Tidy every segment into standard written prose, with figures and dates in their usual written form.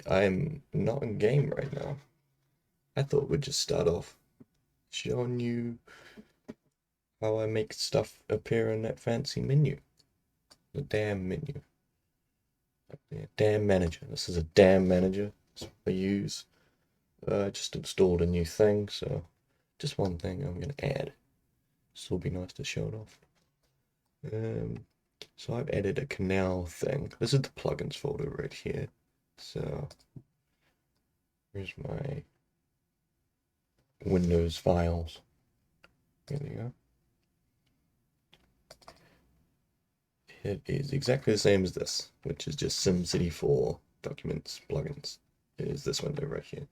I'm not in game right now. I thought we'd just start off showing you how I make stuff appear in that fancy menu. The damn menu. Yeah, damn manager. This is a damn manager. That's what I use. I just installed a new thing, so just one thing I'm gonna add. This will be nice to show it off. So I've added a canal thing. This is the plugins folder right here. So here's my Windows files. There we go. It is exactly the same as this, which is just SimCity 4 documents, plugins. It is this window right here.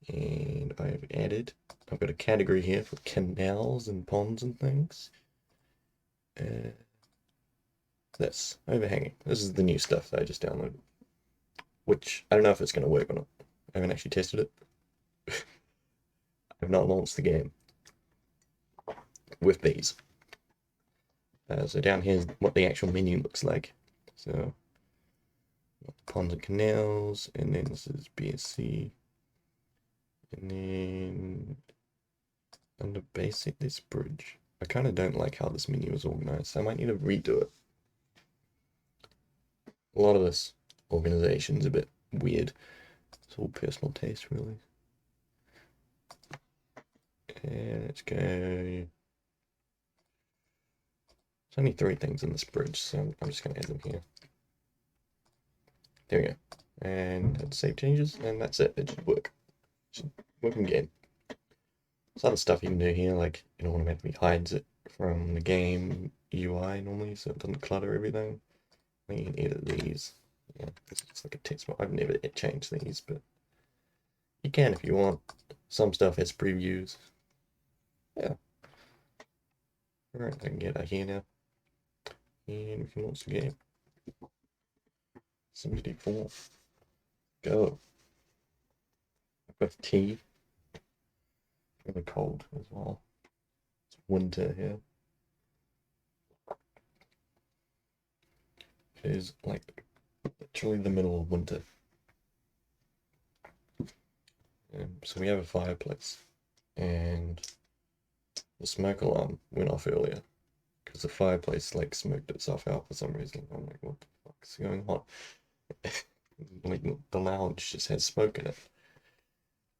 And I've got a category here for canals and ponds and things. This, overhanging. This is the new stuff that I just downloaded. Which, I don't know if it's going to work or not. I haven't actually tested it. I've not launched the game with these. So down here is what the actual menu looks like. So ponds and canals, and then this is BSC, and then under basic, this bridge. I kind of don't like how this menu is organized, so I might need to redo it. A lot of this organization is a bit weird. It's all personal taste, really. And let's go. There's only 3 things in this bridge, so I'm just going to add them here. There we go. And hit save changes, and that's it. It should work. It should work in game. There's other stuff you can do here, like it automatically hides it from the game UI normally, so it doesn't clutter everything. You can edit these. Yeah, it's like a text. I've never changed these, but you can if you want. Some stuff has previews. Yeah. Alright, I can get out here now. And we can launch the game. SimCity 4. Go. I've got tea. Really cold as well. It's winter here. It is like literally the middle of winter. So we have a fireplace, and the smoke alarm went off earlier because the fireplace like smoked itself out for some reason. I'm like, what the fuck is going on? Like the lounge just had smoke in it.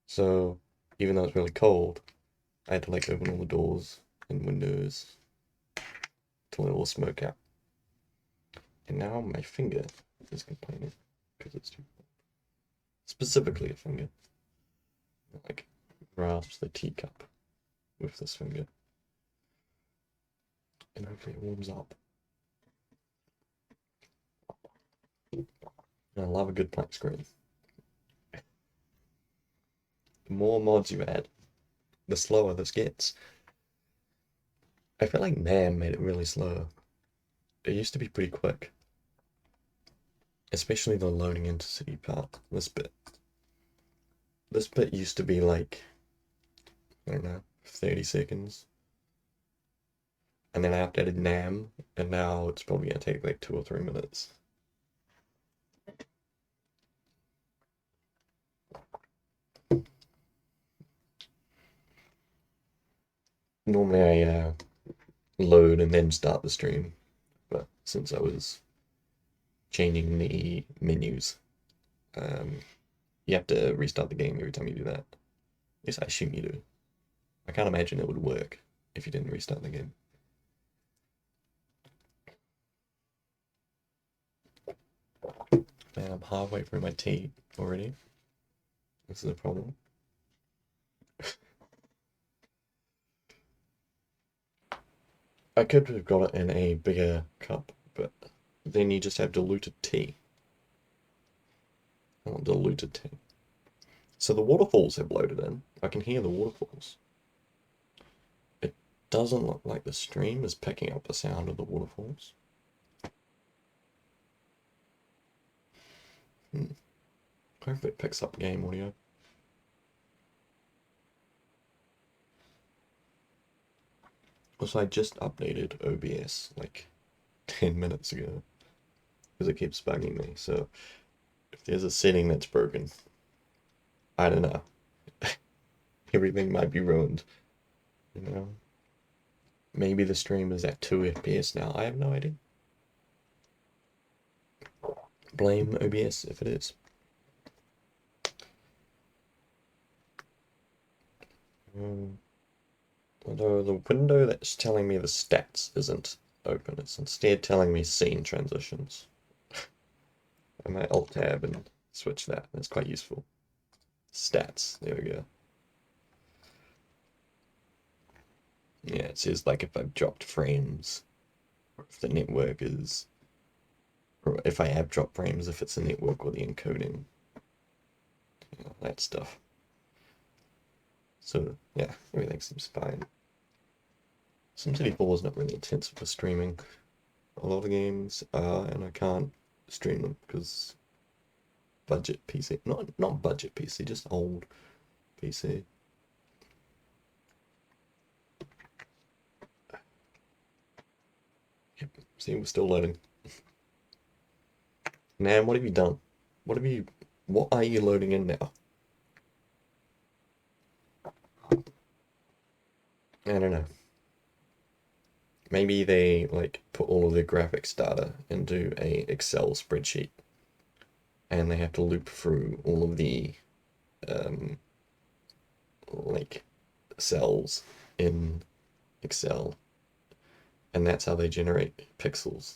So even though it's really cold, I had to like open all the doors and windows to let all the smoke out. And now my finger is complaining because it's too cold. Specifically a finger. Like, grasps the teacup with this finger. And hopefully it warms up. I love a good blank screen. The more mods you add, the slower this gets. I feel like NAMM made it really slow. It used to be pretty quick. Especially the loading into city part, this bit. This bit used to be like, I don't know, 30 seconds. And then I updated NAMM, and now it's probably gonna take like 2 or 3 minutes. Normally I load and then start the stream, but since I was changing the menus, you have to restart the game every time you do that. Yes, I assume you do. I can't imagine it would work if you didn't restart the game. Man, I'm halfway through my tea already. This is a problem. I could have got it in a bigger cup, but then you just have diluted tea. I want diluted tea. So the waterfalls have loaded in. I can hear the waterfalls. It doesn't look like the stream is picking up the sound of the waterfalls. Hopefully it picks up game audio. Also, I just updated OBS like 10 minutes ago because it keeps bugging me. So if there's a setting that's broken, I don't know. Everything might be ruined, you know? Maybe the stream is at 2 FPS now. I have no idea. Blame OBS if it is. Although the window that's telling me the stats isn't open, it's instead telling me scene transitions. I might alt tab and switch that. That's quite useful. Stats, there we go. Yeah, it says like if I've dropped frames, or if the network is, or if I have dropped frames, if it's the network or the encoding. You know, that stuff. So yeah, everything seems fine. SimCity 4 is not really intensive for streaming. A lot of games are, and I can't stream them because budget PC. Not budget PC, just old PC. Yep, see, we're still loading. Nan, what have you done? What are you loading in now? I don't know. Maybe they like put all of their graphics data into a Excel spreadsheet and they have to loop through all of the like cells in Excel, and that's how they generate pixels.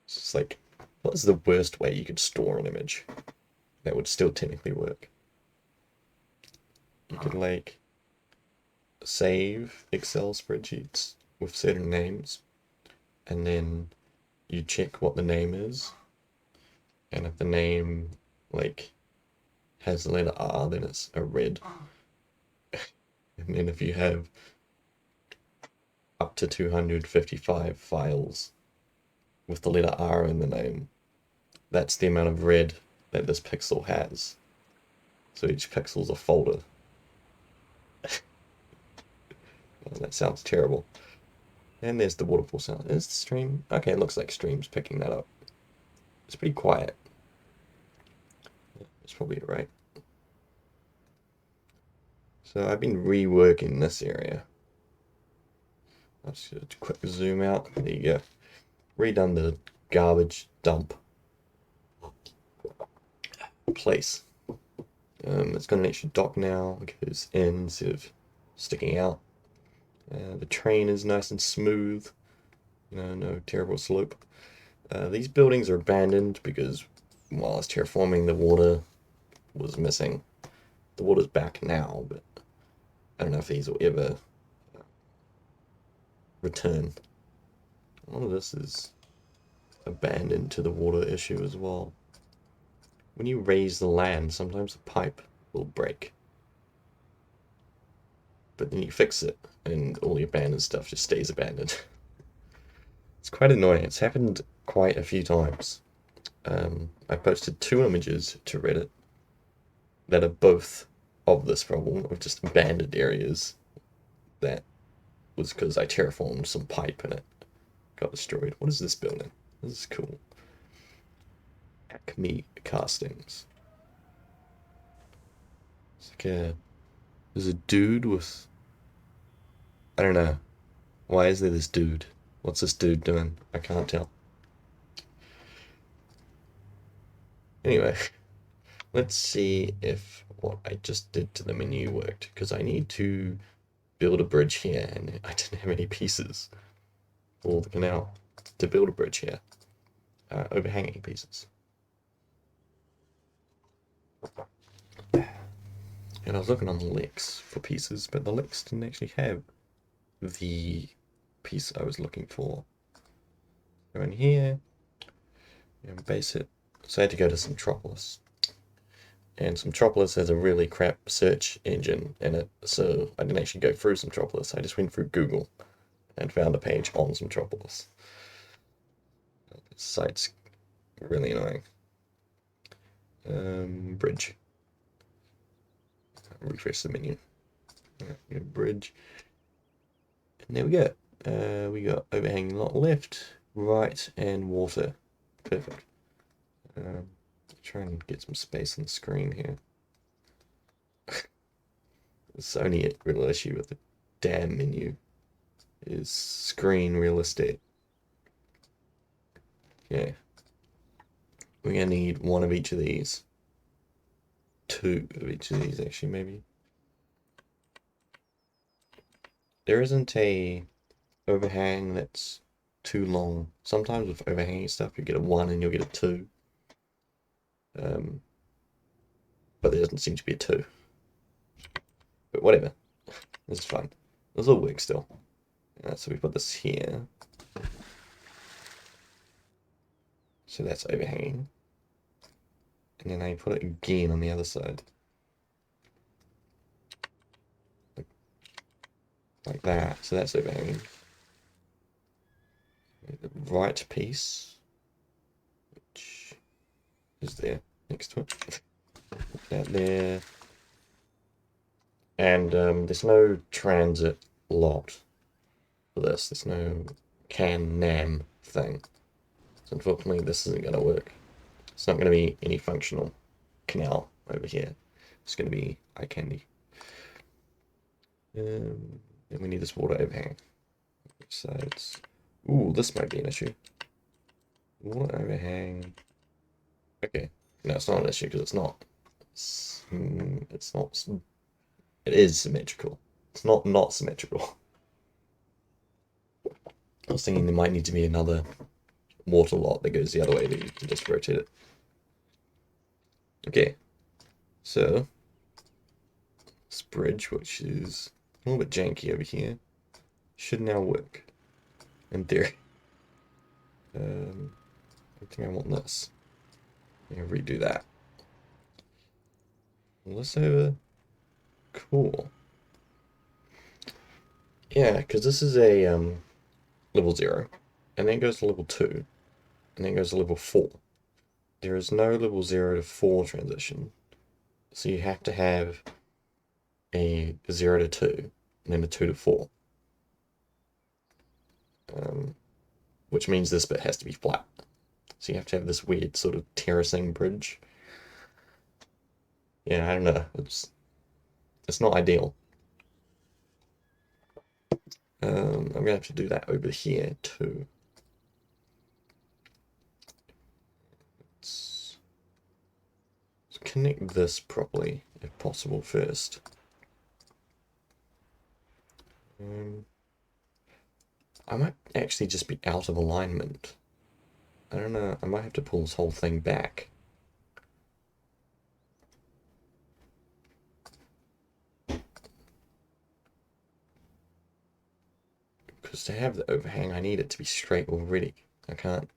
It's just like, what is the worst way you could store an image that would still technically work? You could like save Excel spreadsheets with certain names, and then you check what the name is, and if the name like has the letter R, then it's a red. And then if you have up to 255 files with the letter R in the name, that's the amount of red that this pixel has. So each pixel's a folder. Oh, that sounds terrible. And there's the waterfall sound. Is the stream? Okay, it looks like stream's picking that up. It's pretty quiet. That's probably right. So I've been reworking this area. I'll just do a quick zoom out. There you go. Redone the garbage dump place. It's got an extra dock now. It goes in instead of sticking out. The train is nice and smooth. You know, no terrible slope. These buildings are abandoned because while I was terraforming, the water was missing. The water's back now, but I don't know if these will ever return. A lot of this is abandoned to the water issue as well. When you raise the land, sometimes the pipe will break. But then you fix it, and all the abandoned stuff just stays abandoned. It's quite annoying. It's happened quite a few times. I posted 2 images to Reddit that are both of this problem of just abandoned areas that was because I terraformed some pipe and it got destroyed. What is this building? This is cool. Acme Castings. It's like there's a dude with, I don't know. Why is there this dude? What's this dude doing? I can't tell. Anyway, let's see if what I just did to the menu worked, because I need to build a bridge here, and I didn't have any pieces for the canal to build a bridge here. Overhanging pieces. And I was looking on the Lex for pieces, but the Lex didn't actually have the piece I was looking for. Go in here, and base it. So I had to go to Centropolis. And Centropolis has a really crap search engine in it, so I didn't actually go through Centropolis. I just went through Google and found a page on Centropolis. This site's really annoying. Bridge. Refresh the menu. Bridge. And there we go. We got overhanging lot left, right, and water. Perfect. Try and get some space on the screen here. It's only a real issue with the damn menu is screen real estate. Okay. We're gonna need 1 of each of these. 2 of each of these, actually, maybe. There isn't a overhang that's too long. Sometimes with overhanging stuff, you get a 1 and you'll get a 2. But there doesn't seem to be a 2. But whatever. This is fine. This will work still. So we put this here. So that's overhanging. And then I put it again on the other side. Like that. So that's overhanging. The right piece, which is there next to it. That there. And there's no transit lot for this. There's no can-nam thing. So unfortunately, this isn't going to work. It's not going to be any functional canal over here. It's going to be eye candy. And we need this water overhang. Sides. Ooh, this might be an issue. Water overhang. Okay. No, it's not an issue because it's not. It's not. It is symmetrical. It's not symmetrical. I was thinking there might need to be another water lot that goes the other way to just rotate it. Okay, so this bridge, which is a little bit janky over here, should now work in theory. I think I want this. I'm gonna redo that. This over. Cool. Yeah, because this is a level 0, and then goes to level 2, and then goes to level 4. There is no level 0 to 4 transition, so you have to have a 0 to 2, and then a 2 to 4. Which means this bit has to be flat. So you have to have this weird sort of terracing bridge. Yeah, I don't know. It's not ideal. I'm gonna have to do that over here too. Let's connect this properly, if possible, first. I might actually just be out of alignment. I don't know, I might have to pull this whole thing back. Because to have the overhang, I need it to be straight already. I can't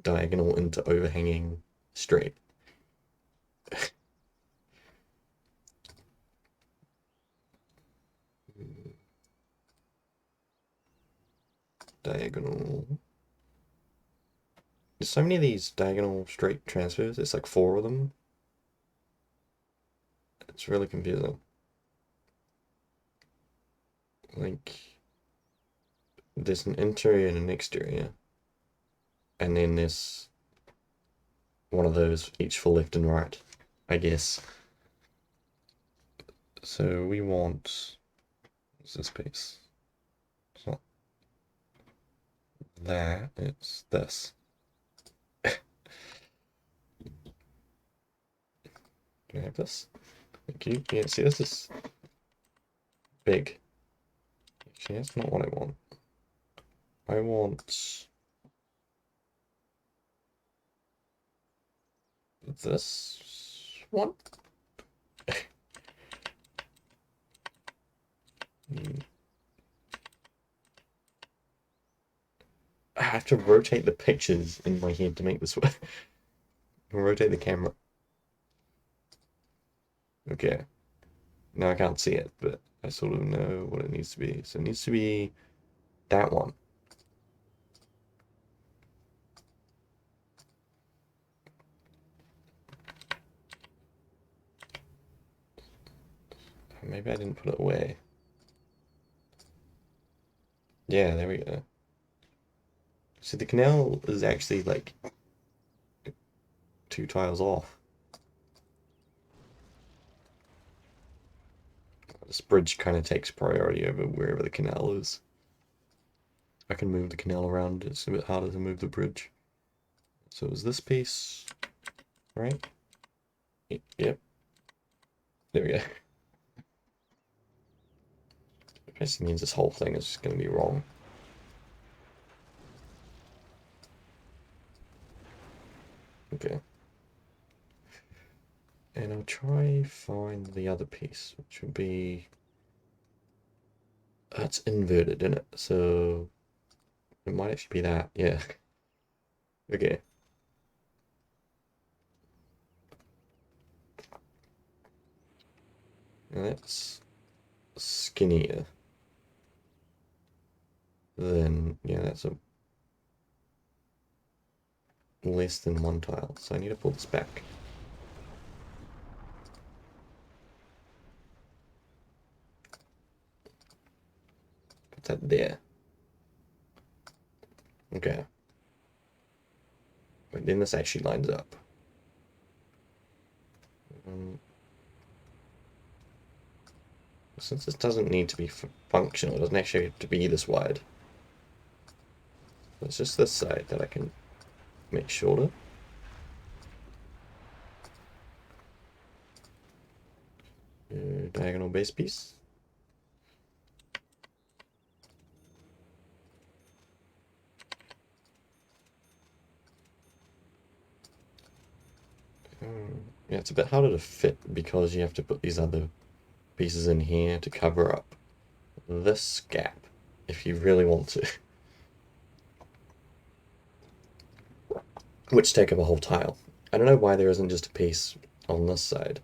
diagonal into overhanging straight. Diagonal. There's so many of these diagonal straight transfers. It's like 4 of them. It's really confusing. Like, there's an interior and an exterior. And then there's one of those each for left and right, I guess. So we want, what's this piece? It's not that, it's this. Do I have this? Thank you. Yeah, see, this is big. Actually, that's not what I want. I want this one. I have to rotate the pictures in my head to make this work. Rotate the camera. Okay. Now I can't see it, but I sort of know what it needs to be. So it needs to be that one. Maybe I didn't put it away. Yeah, there we go. So the canal is actually like 2 tiles off. This bridge kind of takes priority over wherever the canal is. I can move the canal around, it's a bit harder to move the bridge. So is this piece right? Yep. There we go. It basically means this whole thing is just going to be wrong. Okay. And I'll try find the other piece, which would be... That's inverted, isn't it? So it might actually be that, yeah. Okay. And that's skinnier. Then, yeah, that's a less than 1 tile. So I need to pull this back. Put that there. Okay. But then this actually lines up. Since this doesn't need to be functional, it doesn't actually have to be this wide. It's just this side that I can make shorter. Diagonal base piece. Yeah, it's a bit harder to fit because you have to put these other pieces in here to cover up this gap if you really want to. Which take up a whole tile. I don't know why there isn't just a piece on this side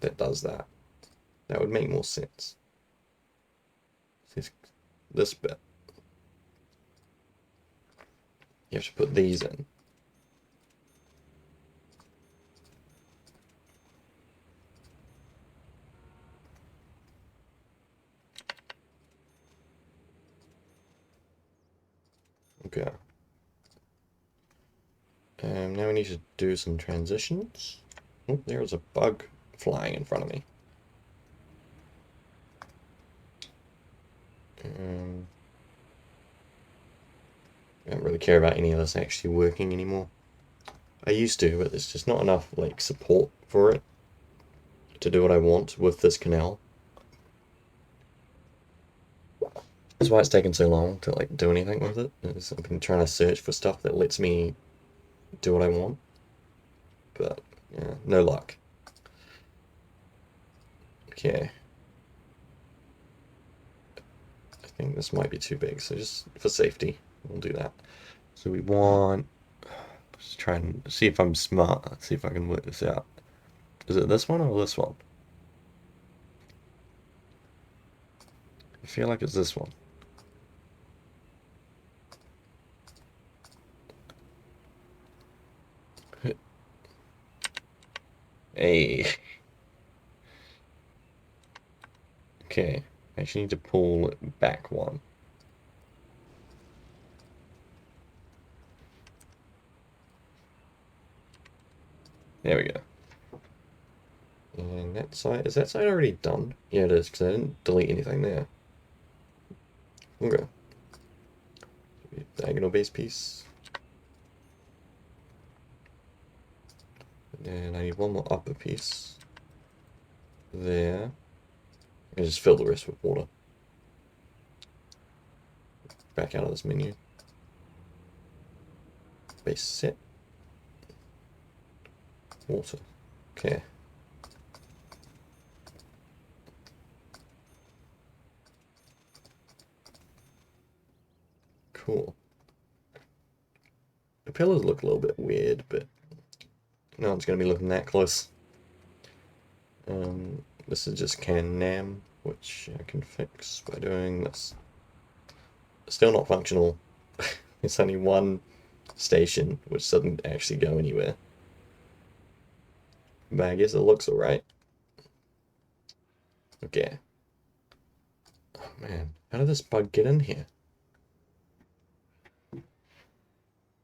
that does that. That would make more sense. This bit. You have to put these in. Okay. Now we need to do some transitions. Oh, there's a bug flying in front of me. I don't really care about any of this actually working anymore. I used to, but there's just not enough like support for it to do what I want with this canal. That's why it's taken so long to like do anything with it. I've been trying to search for stuff that lets me do what I want, but yeah, no luck. Okay. I think this might be too big, so just for safety, we'll do that. So we want, just try and see if I'm smart. Let's see if I can work this out. Is it this one or this one? I feel like it's this one. Hey. Okay. I actually need to pull it back one. There we go. And that side, is that side already done? Yeah, it is, because I didn't delete anything there. Okay. Diagonal base piece. And I need one more upper piece. There. I just fill the rest with water. Back out of this menu. Base set. Water. Okay. Cool. The pillars look a little bit weird, but no one's going to be looking that close. This is just can nam, which I can fix by doing this. Still not functional. It's only one station, which doesn't actually go anywhere. But I guess it looks alright. Okay. Oh man, how did this bug get in here?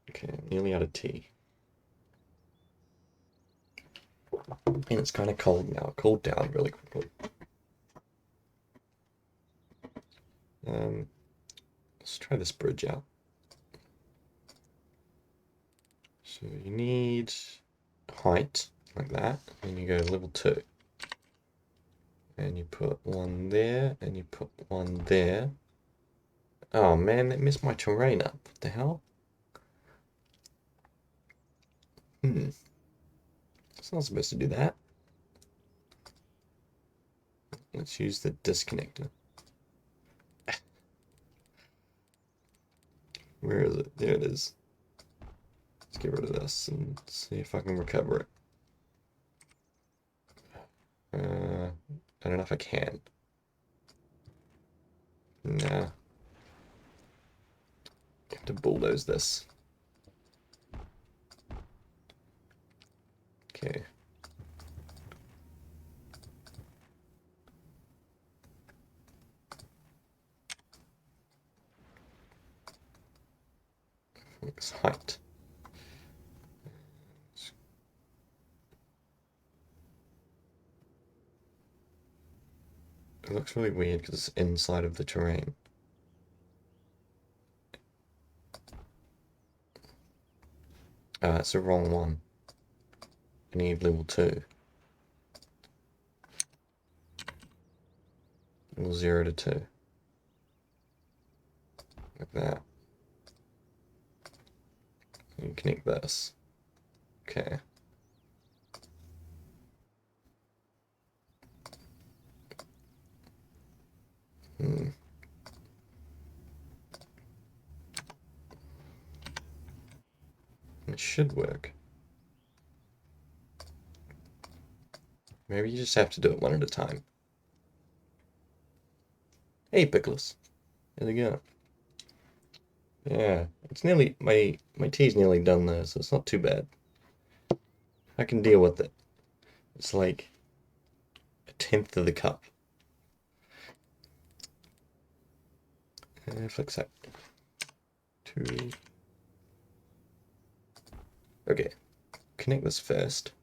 Okay, I'm nearly out of tea. And it's kind of cold now. It cooled down really quickly. Let's try this bridge out. So you need height, like that, and you go level 2. And you put one there, and you put one there. Oh man, it messed my terrain up. What the hell? It's not supposed to do that. Let's use the disconnector. Where is it? There it is. Let's get rid of this and see if I can recover it. I don't know if I can. Nah. I have to bulldoze this. Okay. Fix height. It looks really weird because it's inside of the terrain. Ah, it's the wrong one. I need level 2. Level 0 to 2. Like that. You connect this. Okay. It should work. Maybe you just have to do it one at a time. Hey, Pickles. How's it going? Yeah, it's nearly, my tea's nearly done though, so it's not too bad. I can deal with it. It's like a tenth of the cup. Fix that. 2. Okay, connect this first.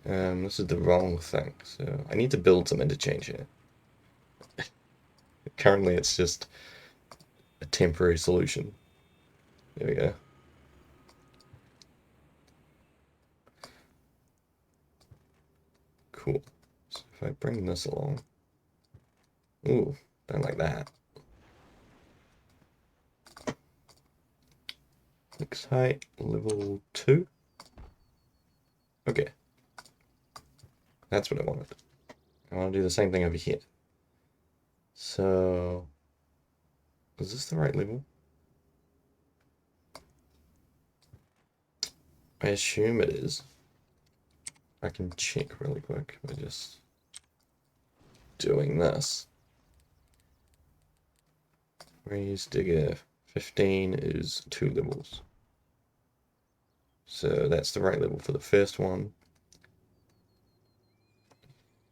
This is the wrong thing, so I need to build some interchange here. Currently, it's just a temporary solution. There we go. Cool. So if I bring this along, Ooh, don't like that. Flex height, level 2. Okay. That's what I wanted. I want to do the same thing over here. So, is this the right level? I assume it is. I can check really quick by just doing this. Raise digger 15 is 2 levels. So that's the right level for the first one.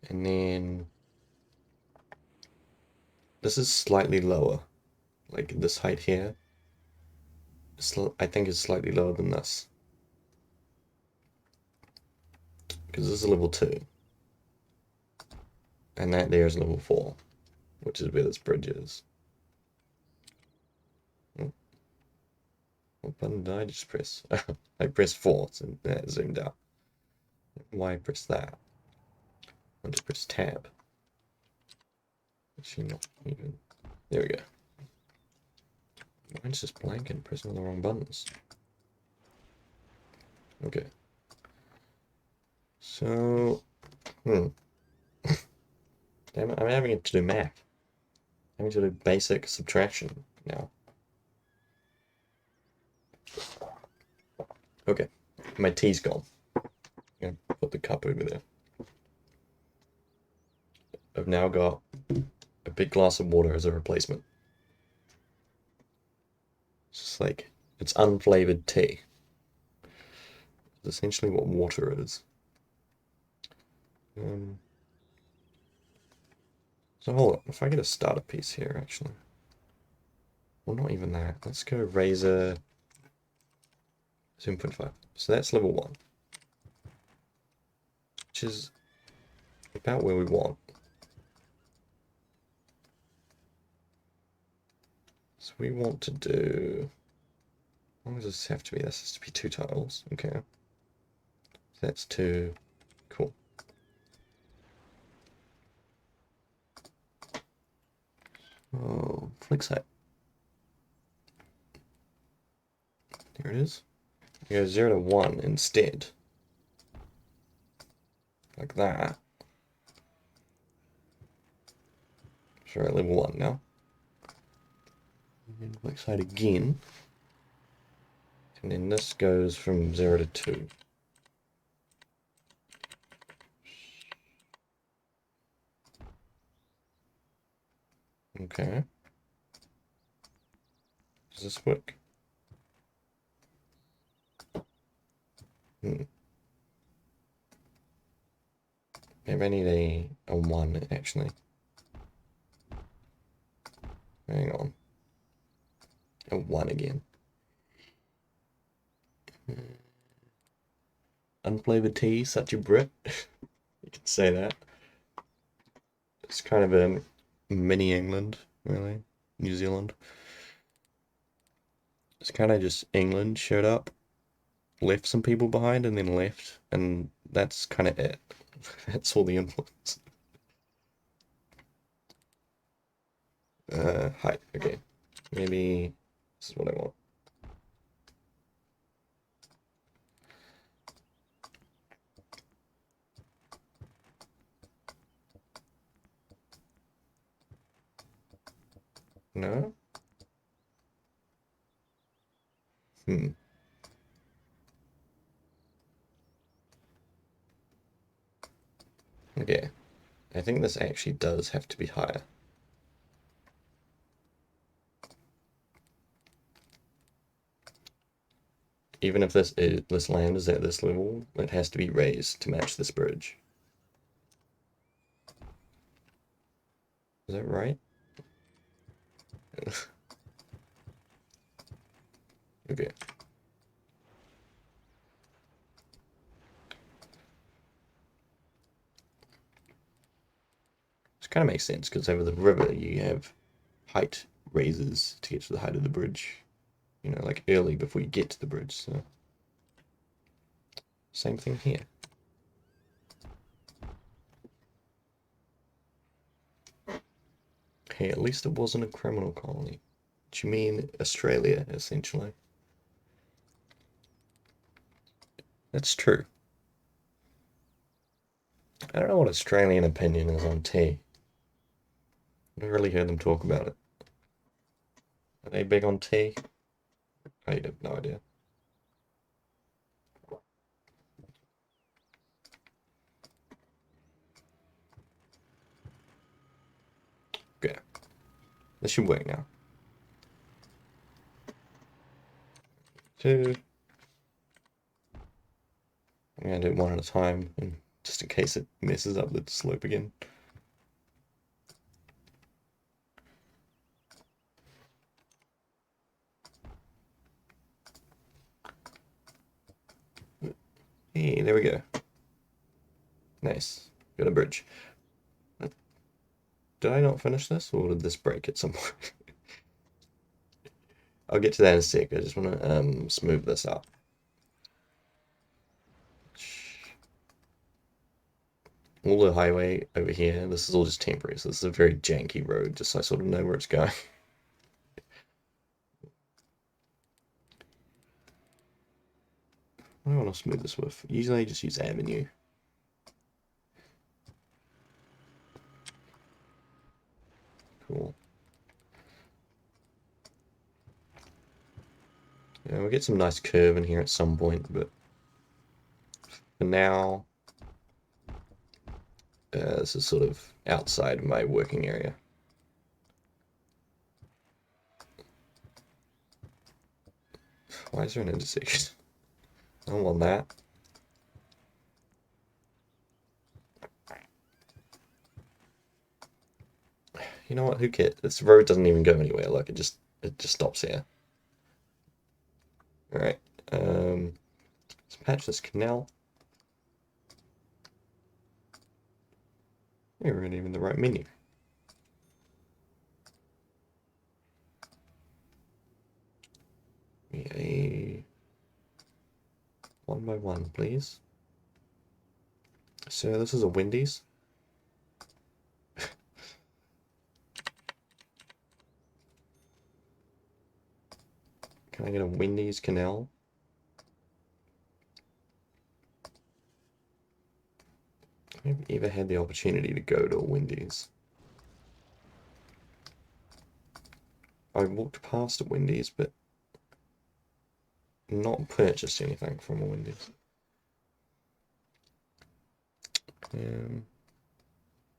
And then this is slightly lower. Like this height here, I think is slightly lower than this. Because this is level 2. And that there is level 4, which is where this bridge is. Oh, what button did I just press? I pressed 4, so that zoomed out. Why press that? I'll just press tab. Actually, not even. There we go. Mine's just blank and pressing all the wrong buttons. Okay. So, damn it, I'm having to do math. I'm having to do basic subtraction now. Okay, my tea's gone. I'm gonna put the cup over there. I've now got a big glass of water as a replacement. It's just like, it's unflavored tea. It's essentially what water is. So hold on, if I get a starter piece here, actually. Well, not even that. Let's go Razor 7.5. So that's level 1. Which is about where we want. So we want to do... How long does this have to be? This has to be 2 tiles. Okay. So that's 2. Cool. Oh, flex height. There it is. You go 0 to 1 instead. Like that. So we're at level 1 now. And flex height again. And then this goes from 0 to 2. Okay. Does this work? Maybe I need a 1, actually. Hang on. A 1 again. Unflavored tea, such a Brit. You could say that. It's kind of a mini England, really. New Zealand. It's kind of just England showed up, left some people behind, and then left, and that's kind of it. That's all the influence. Height, okay. Maybe this is what I want. No? Okay. I think this actually does have to be higher. Even if this land is at this level, it has to be raised to match this bridge. Is that right? Okay. Which kind of makes sense, because over the river you have height raises to get to the height of the bridge. You know, like early before you get to the bridge, so... Same thing here. Hey, at least it wasn't a criminal colony. What you mean Australia, essentially? That's true. I don't know what Australian opinion is on tea. I never really heard them talk about it. Are they big on tea? I have no idea. Okay, this should work now. Two. I'm gonna do it one at a time, and just in case it messes up the slope again. Hey, there we go. Nice. Got a bridge. Did I not finish this, or did this break at some point? I'll get to that in a sec. I just want to smooth this up. All the highway over here, this is all just temporary, so this is a very janky road, just so I sort of know where it's going. What do I want to smooth this with? Usually I just use Avenue. Cool. Yeah, we'll get some nice curve in here at some point, but for now, this is sort of outside my working area. Why is there an intersection? I don't want that. You know what? Who cares? This road doesn't even go anywhere. Like it just stops here. All right. Let's patch this canal. We weren't even the right menu. A one by one, please. So this is a Wendy's. Can I get a Wendy's canal? I've ever had the opportunity to go to a Wendy's. I walked past a Wendy's, but not purchased anything from a Wendy's.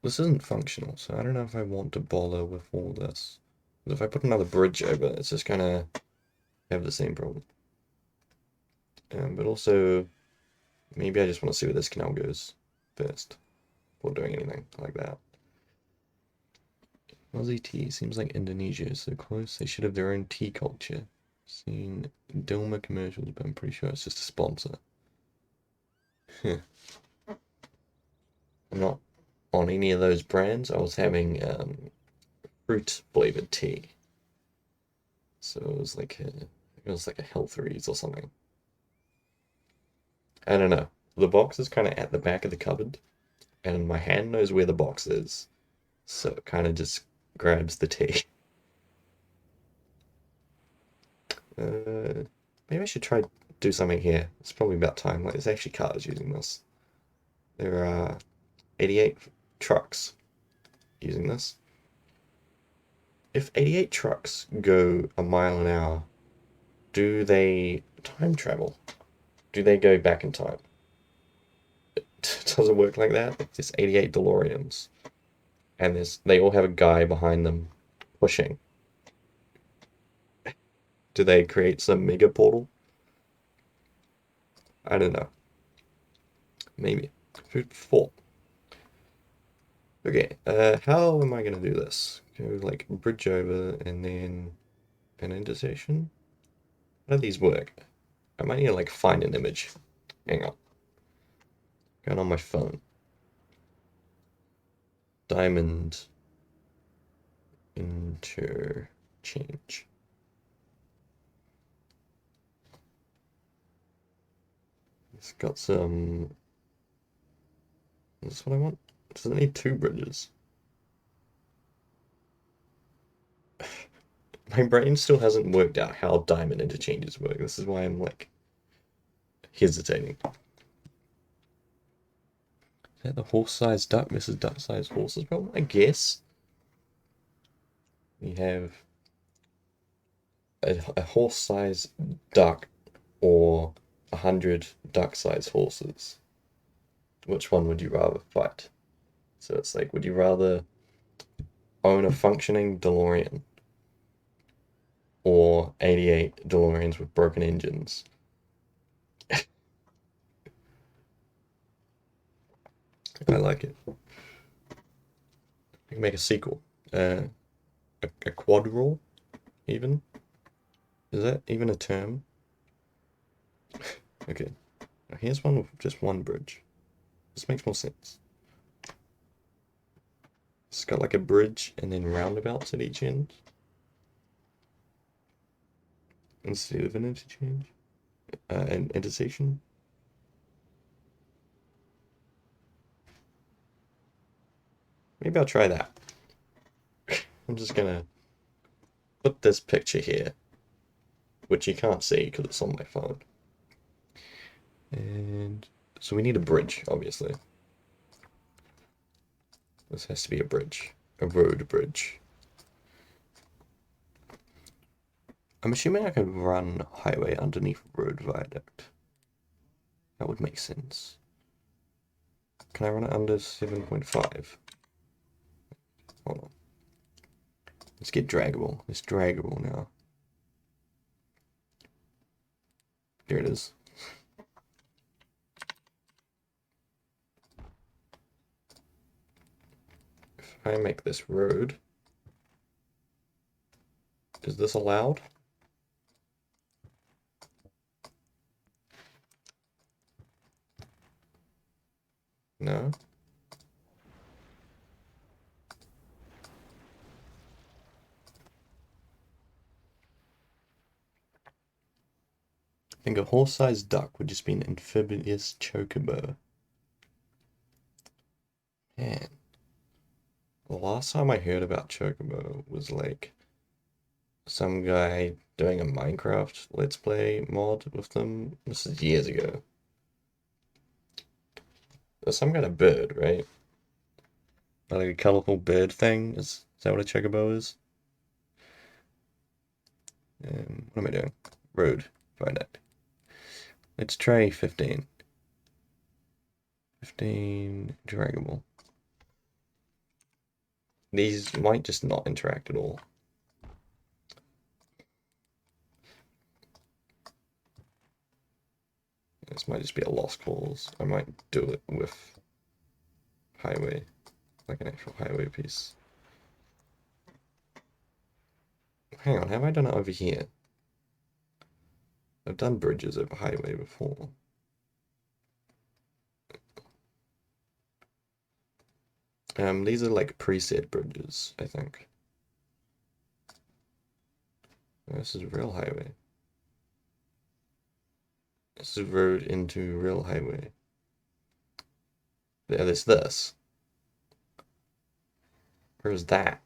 This isn't functional, so I don't know if I want to bother with all this. If I put another bridge over, it's just gonna have the same problem. But also, maybe I just want to see where this canal goes first, before doing anything like that. Aussie tea seems like Indonesia is so close. They should have their own tea culture. Seen Dilma commercials, but I'm pretty sure it's just a sponsor. I'm not on any of those brands. I was having fruit flavored tea, so it was like a health reads or something. I don't know. The box is kind of at the back of the cupboard, and my hand knows where the box is, so it kind of just grabs the tea. Maybe I should try do something here. It's probably about time. Like, there's actually cars using this. There are 88 trucks using this. If 88 trucks go a mile an hour, do they time travel? Do they go back in time? Does it work like that? There's 88 DeLoreans, and they all have a guy behind them pushing. Do they create some mega portal? I don't know. Maybe. Food 4. Okay, how am I gonna do this? Go like bridge over and then an intersection? How do these work? I might need to like find an image. Hang on. Going on my phone. Diamond interchange. It's got some. Is this what I want? Does it need two bridges? My brain still hasn't worked out how diamond interchanges work. This is why I'm like hesitating. Is that the horse-sized duck versus duck-sized horses problem? I guess. We have a horse-sized duck or 100 duck-sized horses. Which one would you rather fight? So it's like, would you rather own a functioning DeLorean or 88 DeLoreans with broken engines? I like it. We can make a sequel. A quadrille, even? Is that even a term? Okay. Now here's one with just one bridge. This makes more sense. It's got like a bridge and then roundabouts at each end. Instead of an interchange. An intersection. Maybe I'll try that. I'm just gonna put this picture here, which you can't see because it's on my phone. And so we need a bridge, obviously. This has to be a bridge. A road bridge. I'm assuming I could run highway underneath road viaduct. That would make sense. Can I run it under 7.5? Hold on. Let's get draggable. It's draggable now. There it is. If I make this road, is this allowed? No. I think a horse-sized duck would just be an amphibious chocobo. Man. The last time I heard about chocobo was like some guy doing a Minecraft Let's Play mod with them. This is years ago. There's some kind of bird, right? Like a colorful bird thing? Is that what a chocobo is? What am I doing? Road. Find out. Let's try 15. 15 draggable. These might just not interact at all. This might just be a lost cause. I might do it with highway, like an actual highway piece. Hang on, have I done it over here? I've done bridges over highway before. These are like preset bridges, I think. This is real highway. This is road into real highway. Yeah, there's this. Where's that?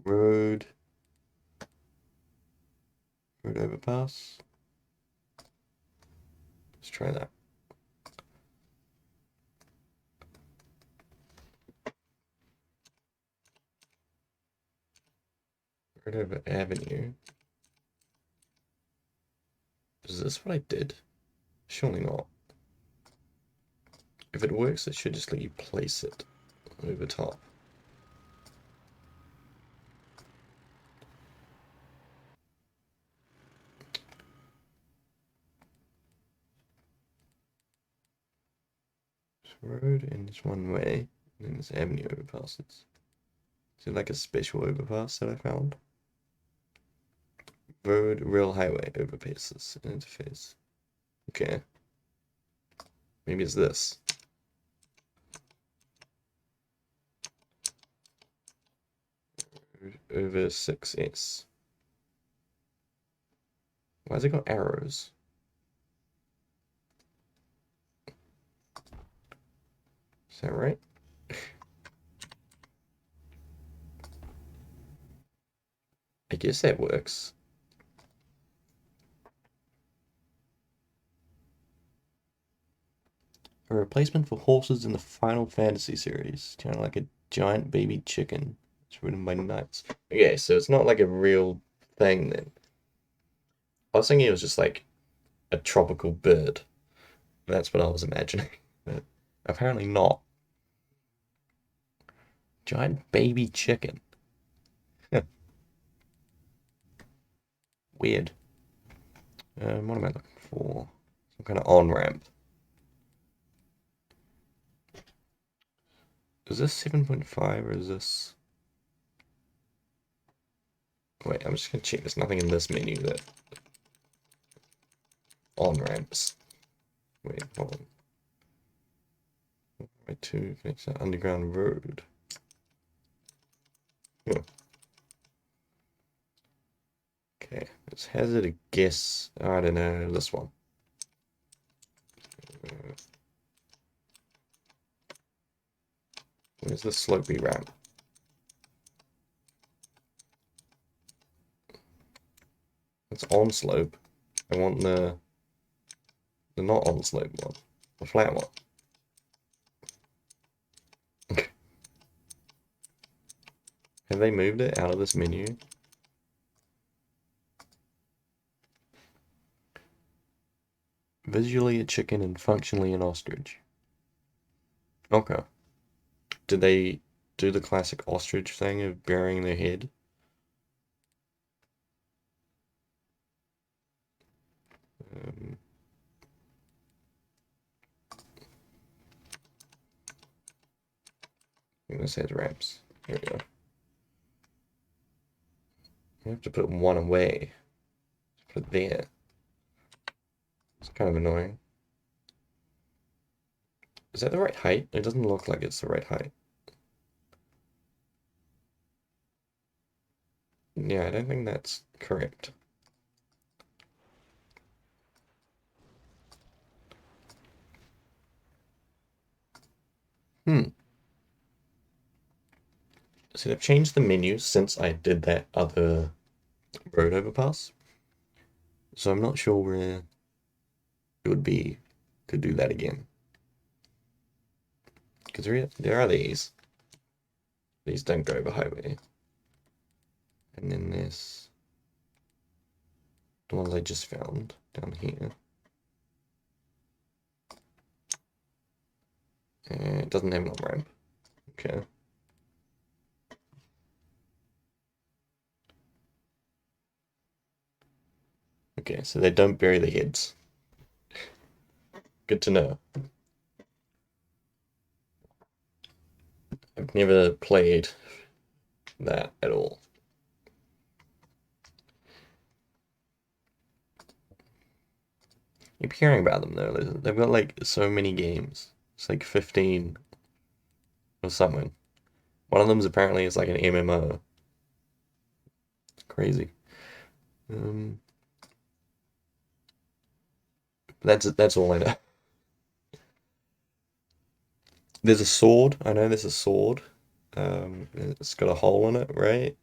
Road. Road overpass. Let's try that. Road over avenue. Is this what I did? Surely not. If it works, it should just let you place it over top. Road in this one way, and then this avenue overpasses. Is it like a special overpass that I found? Road, real highway overpasses interface. Okay. Maybe it's this. Road over 6S. Why has it got arrows? Is that right? I guess that works. A replacement for horses in the Final Fantasy series. Kind of like a giant baby chicken. It's ridden by knights. Okay, so it's not like a real thing then. I was thinking it was just like a tropical bird. That's what I was imagining. But apparently not. Giant baby chicken. Weird. What am I looking for? Some kind of on-ramp. Is this 7.5 or is this... Wait, I'm just gonna check. There's nothing in this menu that... On-ramps. Wait, hold on. Way to fix that underground road. Yeah. Okay, let's hazard a guess. I don't know, this one. Where's the slopey ramp? It's on slope. I want the not on slope one. The flat one. Have they moved it out of this menu? Visually a chicken and functionally an ostrich. Okay. Did they do the classic ostrich thing of burying their head? I think this has ramps. Here we go. You have to put one away. Put it there. It's kind of annoying. Is that the right height? It doesn't look like it's the right height. Yeah, I don't think that's correct. So they've changed the menu since I did that other road overpass. So I'm not sure where it would be to do that again. Because there are these. These don't go over highway. And then there's the ones I just found down here. And it doesn't have an on-ramp. Okay. Okay, so they don't bury the heads. Good to know. I've never played that at all. You're hearing about them though. They've got like so many games. It's like 15 or something. One of them apparently is like an MMO. It's crazy. That's all I know. There's a sword. I know there's a sword. It's got a hole in it, right?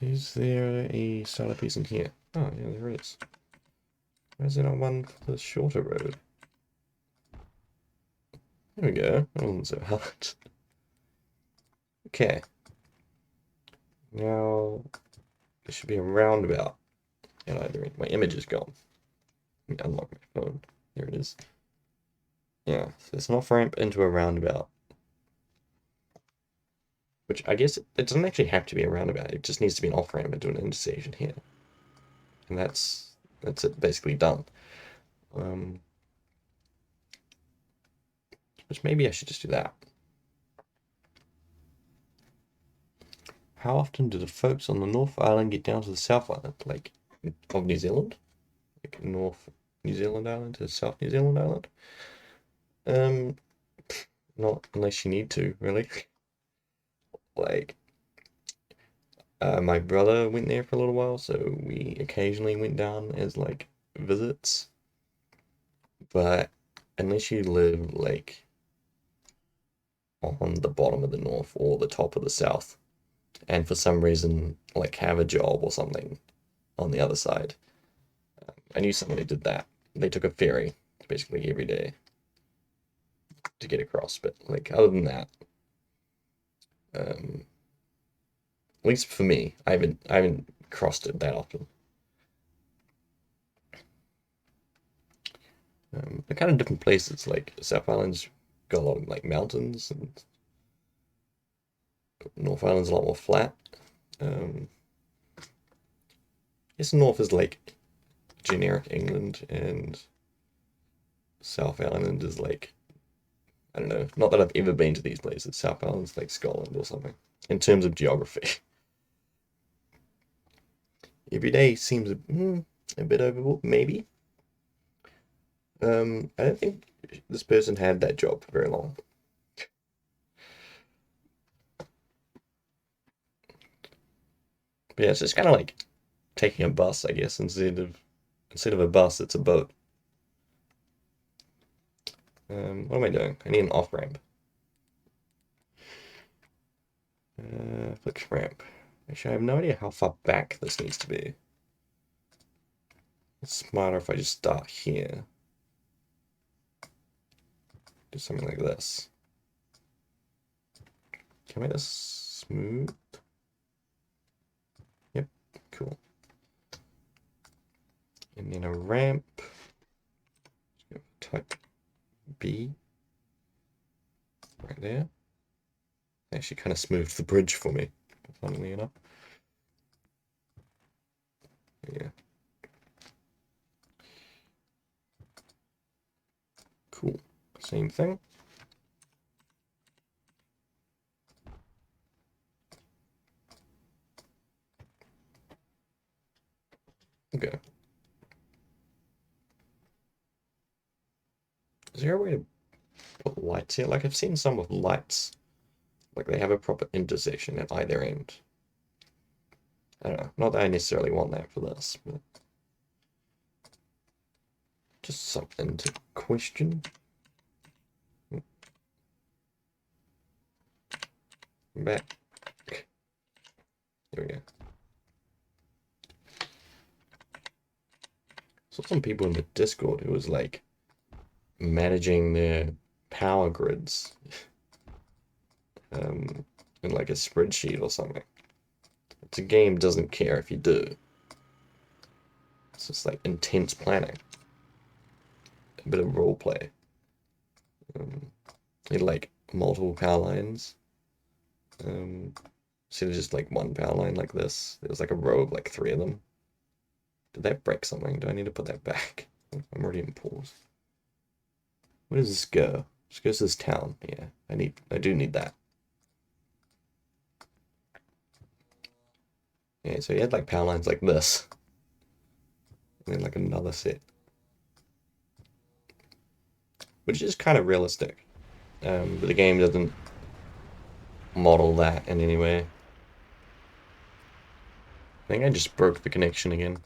Is there a starter piece in here? Oh, yeah, there is. Why is there not one for the shorter road? There we go. That wasn't so hard. Okay. Now, there should be a roundabout. And my image is gone. Let me unlock my phone. There it is. Yeah, so it's an off-ramp into a roundabout. Which I guess it doesn't actually have to be a roundabout. It just needs to be an off-ramp into an intersection here. And that's it, basically done. Which maybe I should just do that. How often do the folks on the North Island get down to the South Island? Like, of New Zealand? Like, North New Zealand Island to South New Zealand Island? Not unless you need to, really. Like, my brother went there for a little while, so we occasionally went down as, like, visits. But unless you live like on the bottom of the north or the top of the south, and for some reason like have a job or something on the other side. I knew somebody did that. They took a ferry basically every day to get across, but like other than that, at least for me, I haven't crossed it that often. They're kind of different places. Like South Island's got a lot of like mountains, and North Island's a lot more flat. Um, I guess North is like generic England, and South Island is like, I don't know. Not that I've ever been to these places. South Island's like Scotland or something in terms of geography. Every day seems a bit overboard, maybe. I don't think this person had that job for very long. But yeah, it's just kind of like taking a bus, I guess, instead of a bus, it's a boat. What am I doing? I need an off ramp. Fix ramp. Actually, I have no idea how far back this needs to be. It's smarter if I just start here. Do something like this. Can I make this smooth? Yep, cool. And then a ramp. Type B. Right there. Actually kind of smoothed the bridge for me, funnily enough. Yeah. Cool. Same thing. Okay. Is there a way to put lights here? Like I've seen some with lights. Like they have a proper intersection at either end. I don't know. Not that I necessarily want that for this, but just something to question. Back. There we go. Saw some people in the Discord who was like managing their power grids in like a spreadsheet or something. The game doesn't care if you do. It's just like intense planning, a bit of role play. You like multiple power lines. Instead of just like one power line like this, there was like a row of like three of them. Did that break something? Do I need to put that back? I'm already in pause. Where does this go? This goes to this town. Yeah, I do need that. Yeah, so you had like power lines like this. And then like another set. Which is kind of realistic. But the game doesn't model that in any way. I think I just broke the connection again.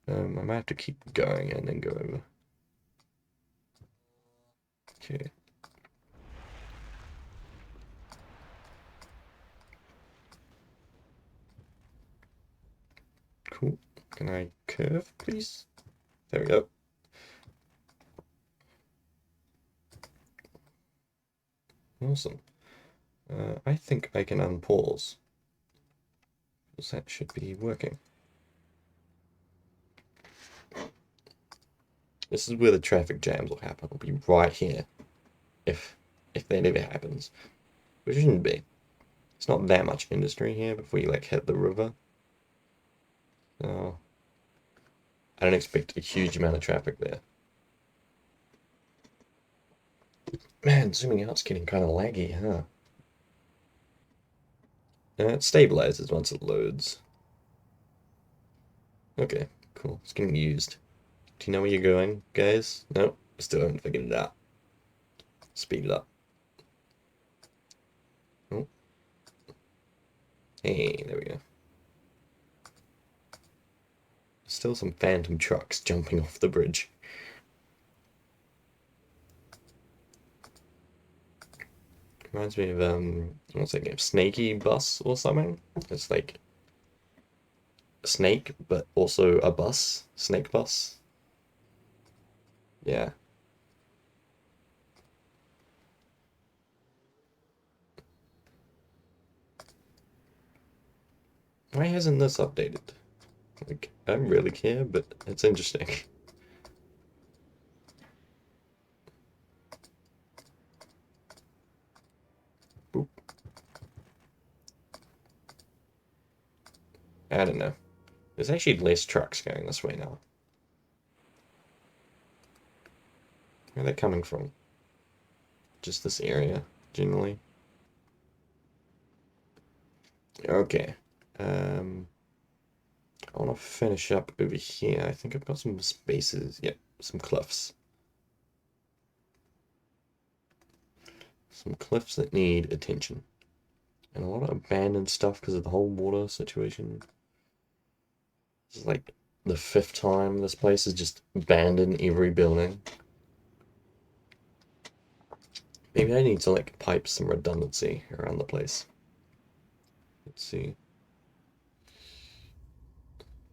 I might have to keep going and then go over. Okay. Cool. Can I curve, please? There we go. Awesome. I think I can unpause. Because that should be working. This is where the traffic jams will happen. It'll be right here. If that ever happens. Which shouldn't be. It's not that much industry here before you like hit the river. So I don't expect a huge amount of traffic there. Man, zooming out's getting kind of laggy, huh? It stabilizes once it loads. Okay, cool. It's getting used. Do you know where you're going, guys? No, still haven't figured it out. Speed it up. Oh. Hey, there we go. Still some phantom trucks jumping off the bridge. Reminds me of what's that game? Snaky Bus or something? It's like Snake, but also a bus. Snake Bus. Yeah. Why hasn't this updated? Like, I don't really care, but it's interesting. Boop. I don't know. There's actually less trucks going this way now. Where are they coming from? Just this area, generally. Okay. I want to finish up over here. I think I've got some spaces. Yep, some cliffs. Some cliffs that need attention. And a lot of abandoned stuff because of the whole water situation. This is like the 5th time this place has just abandoned every building. Maybe I need to like pipe some redundancy around the place. Let's see.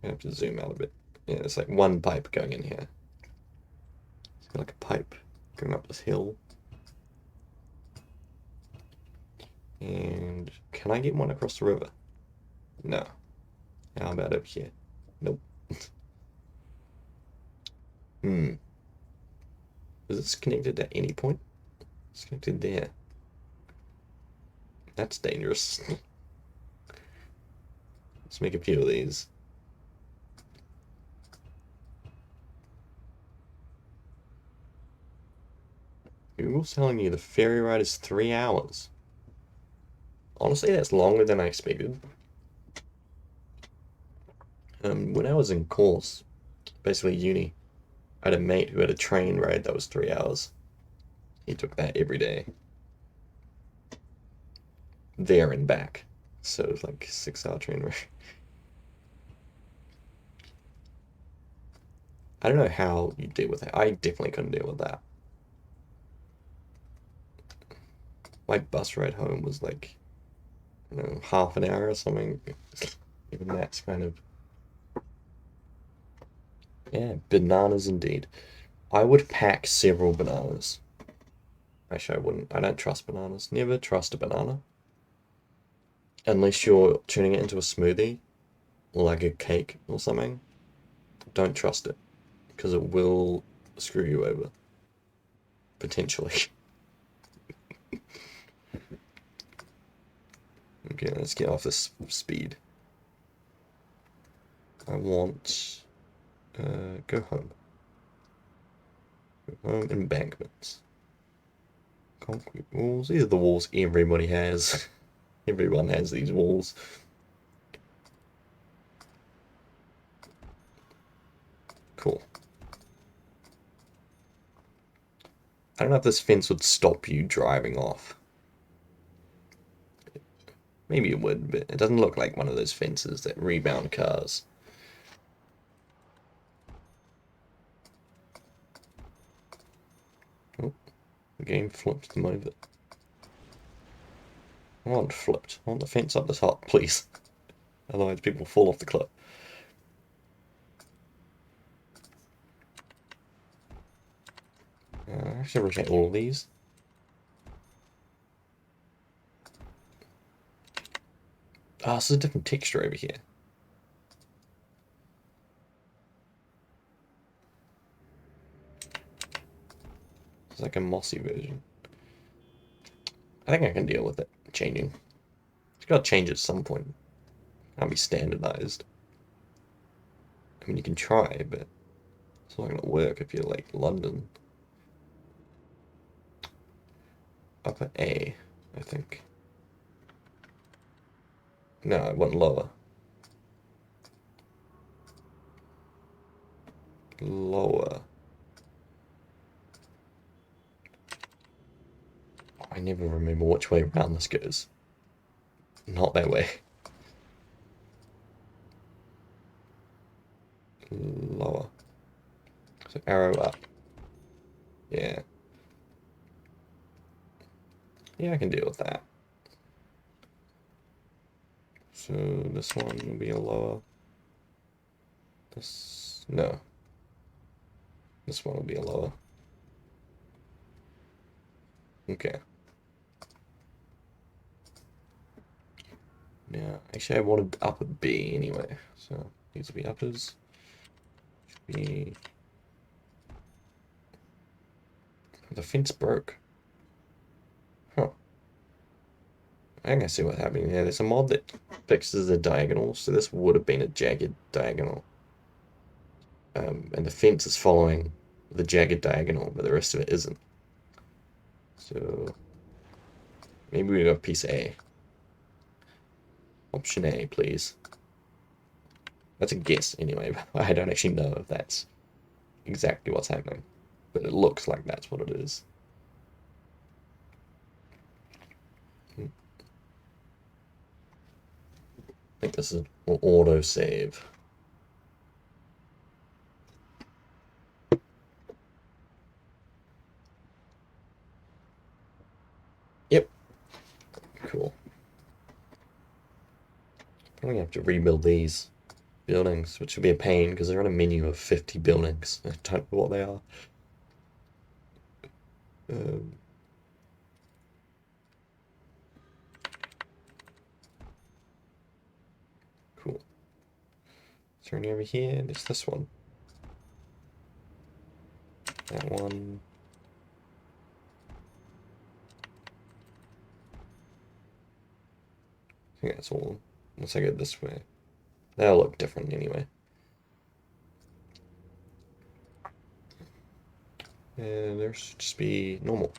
I have to zoom out a bit. Yeah, there's like one pipe going in here. It's got like a pipe going up this hill. And can I get one across the river? No. How about up here? Nope. Hmm. Is this connected at any point? It's connected there. That's dangerous. Let's make a few of these. Google's telling you the ferry ride is 3 hours. Honestly, that's longer than I expected. When I was in course, basically uni, I had a mate who had a train ride that was 3 hours. He took that every day. There and back. So it was like 6 hour train ride. I don't know how you deal with it. I definitely couldn't deal with that. My bus ride home was like, I don't know, half an hour or something. Even that's kind of, yeah, bananas indeed. I would pack several bananas. Actually, I wouldn't. I don't trust bananas. Never trust a banana. Unless you're turning it into a smoothie or like a cake or something. Don't trust it because it will screw you over. Potentially. Okay, let's get off this speed. I want... go home. Go home, embankments. Concrete walls. These are the walls everybody has. Everyone has these walls. Cool. I don't know if this fence would stop you driving off. Maybe it would, but it doesn't look like one of those fences that rebound cars. Oh, the game flipped them over. I want flipped. I want the fence up the top, please. Otherwise people fall off the cliff. I should rotate all of these. Ah, this is a different texture over here. It's like a mossy version. I think I can deal with it changing. It's got to change at some point. Can't be standardized. I mean, you can try, but it's not going to work if you're like London. Upper A, I think. No, I want lower. Lower. I never remember which way around this goes. Not that way. Lower. So arrow up. Yeah. Yeah, I can deal with that. So this one will be a lower. No. This one will be a lower. Okay. Now, actually I wanted upper B anyway, so these will be uppers. Be... The fence broke. Huh. I think I see what's happening here. There's a mod that fixes the diagonal, so this would have been a jagged diagonal. And the fence is following the jagged diagonal, but the rest of it isn't. So maybe we got piece A. Option A, please. That's a guess anyway, but I don't actually know if that's exactly what's happening. But it looks like that's what it is. I think this will auto save. Yep. Cool. Probably have to rebuild these buildings, which would be a pain because they're on a menu of 50 buildings. I don't know what they are. Um, cool. Is there any over here? There's this one. That one. I think that's all. Once I go this way. They'll look different anyway. And there should just be normal.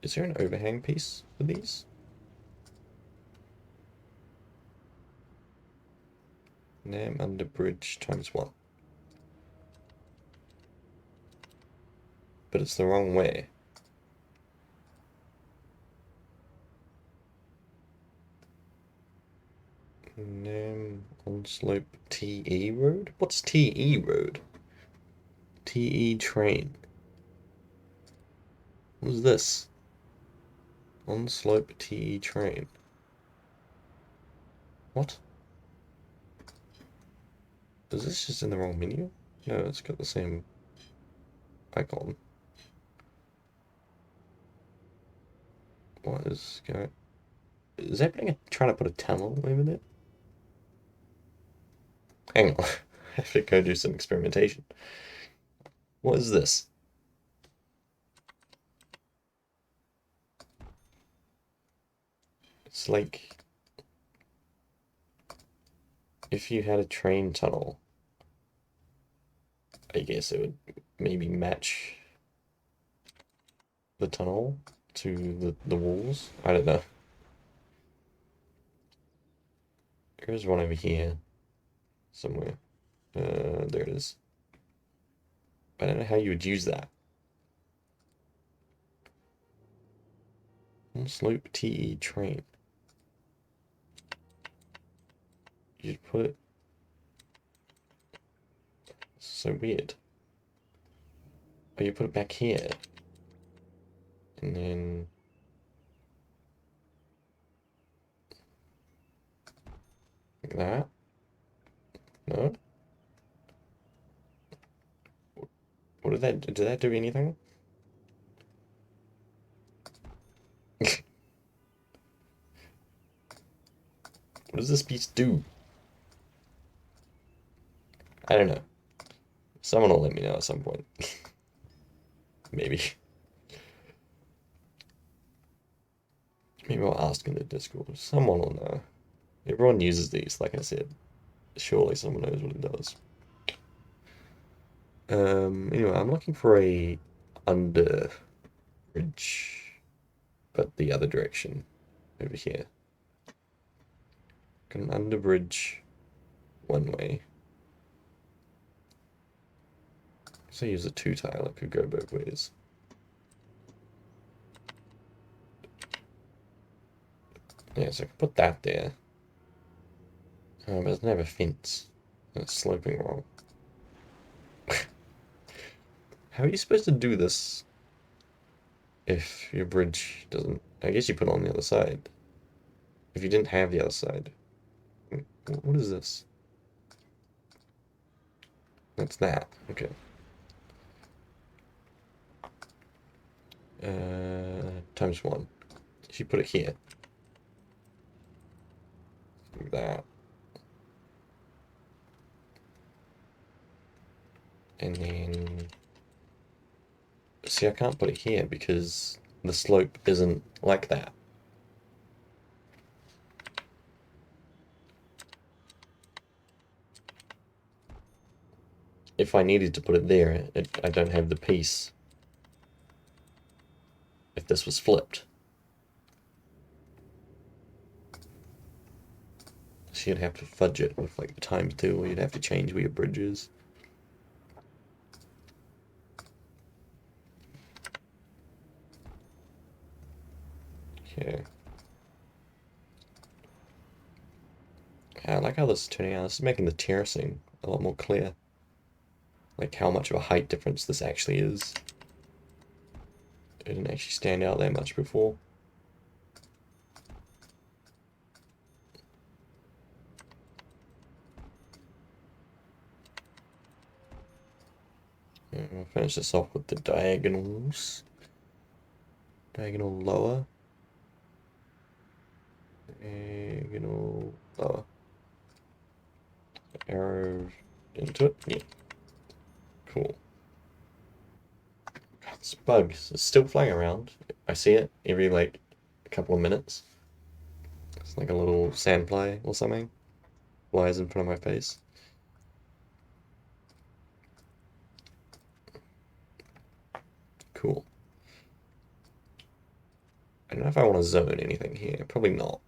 Is there an overhang piece for these? Nam under bridge ×1. But it's the wrong way. Nam on slope TE road? What's TE road? TE train. What is this? On slope TE train. What? Is this just in the wrong menu? No, it's got the same icon. What is going? Is that trying to put a tunnel over there? Hang on, I have to go do some experimentation. What is this? It's like if you had a train tunnel, I guess it would maybe match the tunnel to the walls. I don't know. There's one over here somewhere. There it is. I don't know how you would use that. On slope TE train. You'd put it. So weird. Oh, you put it back here. And then like that. No? What did that do anything? What does this piece do? I don't know. Someone will let me know at some point. Maybe. Maybe I'll ask in the Discord. Someone will know. Everyone uses these, like I said. Surely someone knows what it does. Anyway, I'm looking for a under bridge, but the other direction, over here. Got an under bridge one way. So I use a 2 tile, it could go both ways. Yeah, so I can put that there. But it doesn't have a fence. It's sloping wrong. How are you supposed to do this if your bridge doesn't... I guess you put it on the other side. If you didn't have the other side. What is this? That's that. Okay. Times one. If you put it here. Like that. And then... See, I can't put it here because the slope isn't like that. If I needed to put it there, I don't have the piece. If this was flipped. So you'd have to fudge it with like the times two, or you'd have to change where your bridge is. Okay. I like how this is turning out. This is making the terracing a lot more clear. Like how much of a height difference this actually is. It didn't actually stand out that much before. And we'll finish this off with the diagonals. Diagonal lower. Diagonal lower. Arrow into it. Yeah. Cool. This bug is still flying around. I see it every like a couple of minutes. It's like a little sandfly or something. Flies in front of my face. Cool. I don't know if I want to zone anything here. Probably not.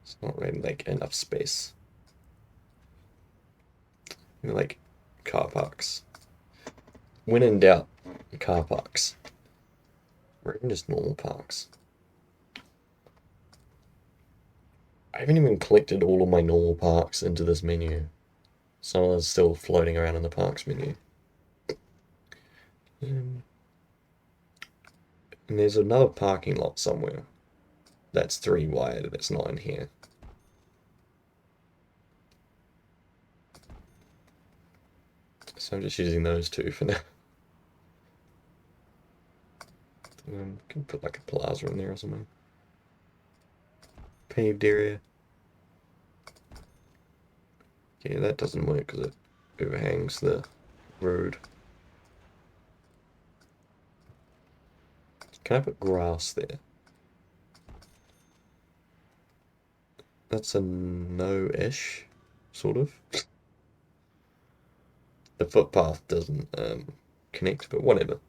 It's not really like enough space. Maybe like car parks. When in doubt, car parks. Or even just normal parks. I haven't even collected all of my normal parks into this menu. Some of them still floating around in the parks menu. And there's another parking lot somewhere. That's 3 wide, that's not in here. So I'm just using those two for now. Can put like a plaza in there or something. Paved area. Okay, that doesn't work because it overhangs the road. Can I put grass there? That's a no-ish, sort of. The footpath doesn't connect, but whatever.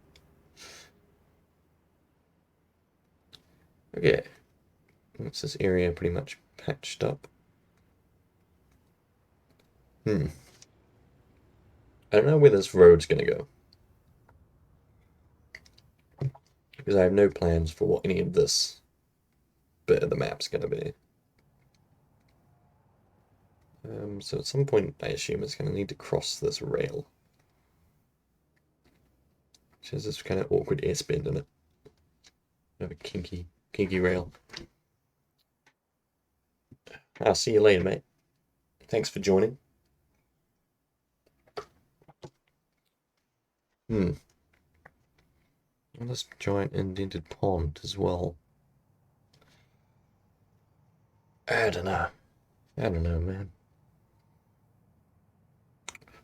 Okay, that's this area pretty much patched up. I don't know where this road's gonna go. Because I have no plans for what any of this bit of the map's gonna be. So at some point, I assume it's gonna need to cross this rail. Which has this kind of awkward S bend in it. Have a kinky rail. I'll see you later, mate. Thanks for joining. And this giant indented pond as well. I don't know. Man.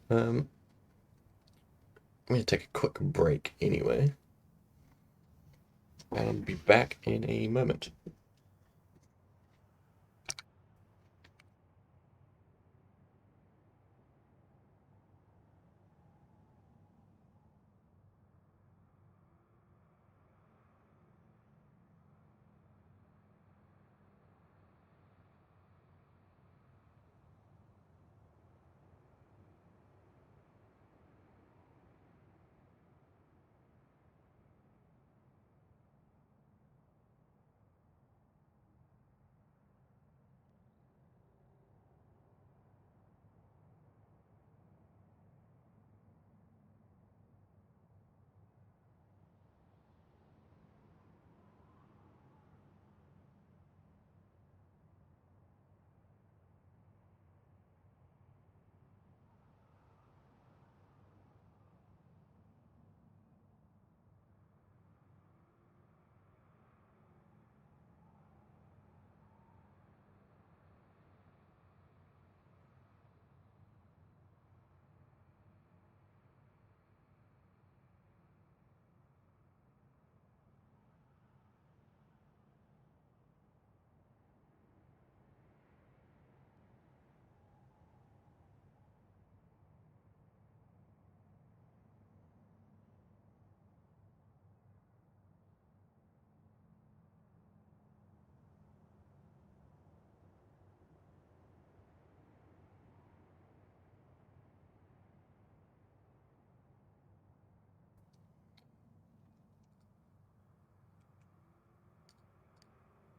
I'm gonna take a quick break anyway. And I'll be back in a moment.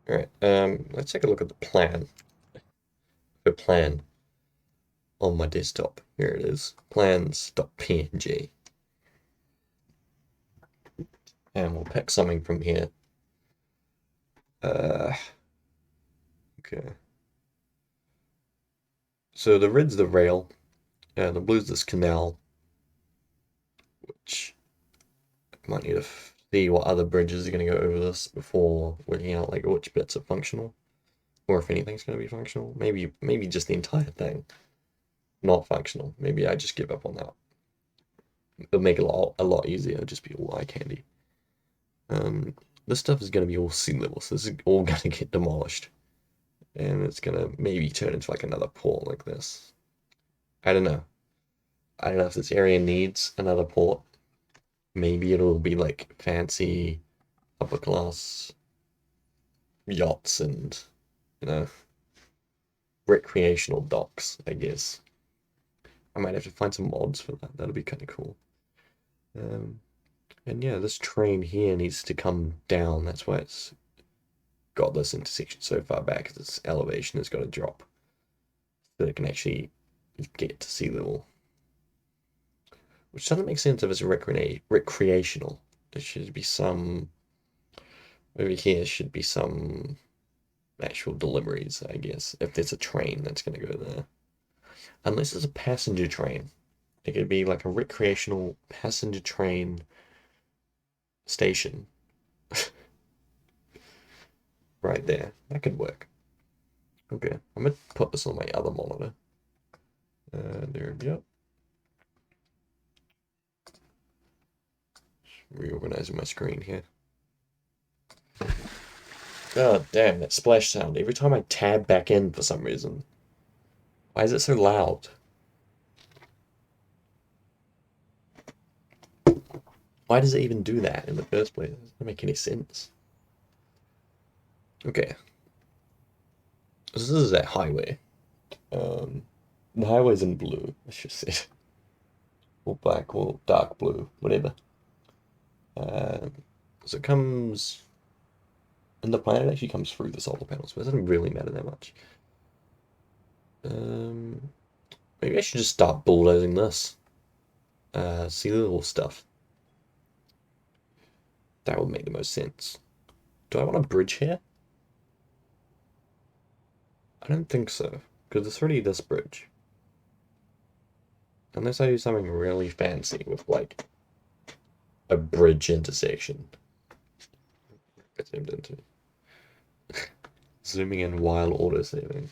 Alright, let's take a look at the plan. The plan on my desktop. Here it is. Plans.png. And we'll pick something from here. Okay. So the red's the rail, the blue's this canal, which I might need to see what other bridges are going to go over this before working out like which bits are functional, or if anything's going to be functional. Maybe just the entire thing not functional. Maybe I just give up on that. It'll make it a lot easier. It'll just be all eye candy. This stuff is going to be all sea level, so this is all going to get demolished. And it's going to maybe turn into like another port like this. I don't know. I don't know if this area needs another port. Maybe it'll be like fancy upper class yachts and, you know, recreational docks, I guess. I might have to find some mods for that. That'll be kind of cool. And yeah, this train here needs to come down. That's why it's got this intersection so far back. This elevation has got to drop so that it can actually get to sea level. Which doesn't make sense if it's recreational. There should be some... Over here should be some actual deliveries, I guess. If there's a train that's going to go there. Unless it's a passenger train. It could be like a recreational passenger train station. Right there. That could work. Okay, I'm going to put this on my other monitor. There we go. Reorganizing my screen here. God damn, that splash sound. Every time I tab back in for some reason. Why is it so loud? Why does it even do that in the first place? It doesn't make any sense. Okay. This is that highway. The highway's in blue, I should say. Or black, or dark blue, whatever. So it comes... And the planet actually comes through the solar panels, but it doesn't really matter that much. Maybe I should just start bulldozing this. See the little stuff. That would make the most sense. Do I want a bridge here? I don't think so, because it's already this bridge. Unless I do something really fancy with, like, a bridge intersection. I zoomed into. Zooming in while auto-saving.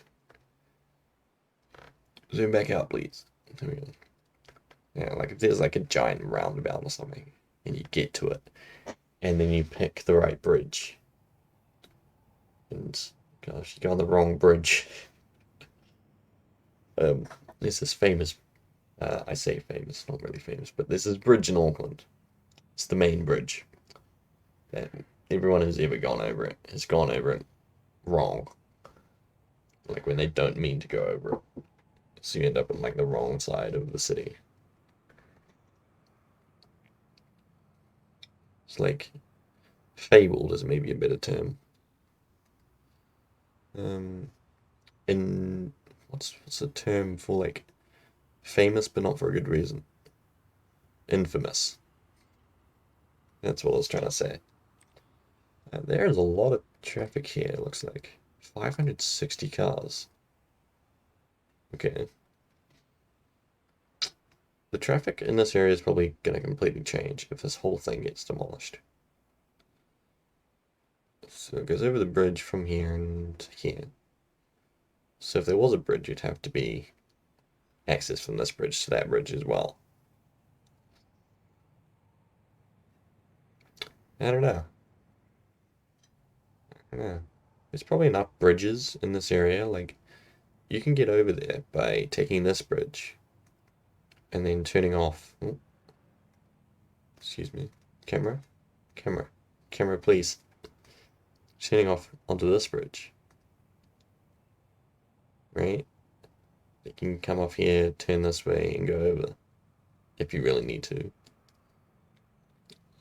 Zoom back out, please. There we go. Yeah, like if there's like a giant roundabout or something, and you get to it, and then you pick the right bridge. And, gosh, you go on the wrong bridge. There's this famous, I say famous, not really famous, but there's this bridge in Auckland. It's the main bridge. That everyone who's ever gone over it has gone over it wrong. Like when they don't mean to go over it. So you end up on like the wrong side of the city. It's like fabled is maybe a better term. In what's the term for like famous but not for a good reason? Infamous. That's what I was trying to say. There's a lot of traffic here, it looks like. 560 cars. Okay. The traffic in this area is probably going to completely change if this whole thing gets demolished. So it goes over the bridge from here and here. So if there was a bridge, it'd have to be access from this bridge to that bridge as well. I don't know. There's probably enough bridges in this area. Like, you can get over there by taking this bridge and then turning off. Oh, excuse me. Camera? Camera. Camera, please. Turning off onto this bridge. Right? You can come off here, turn this way, and go over. If you really need to.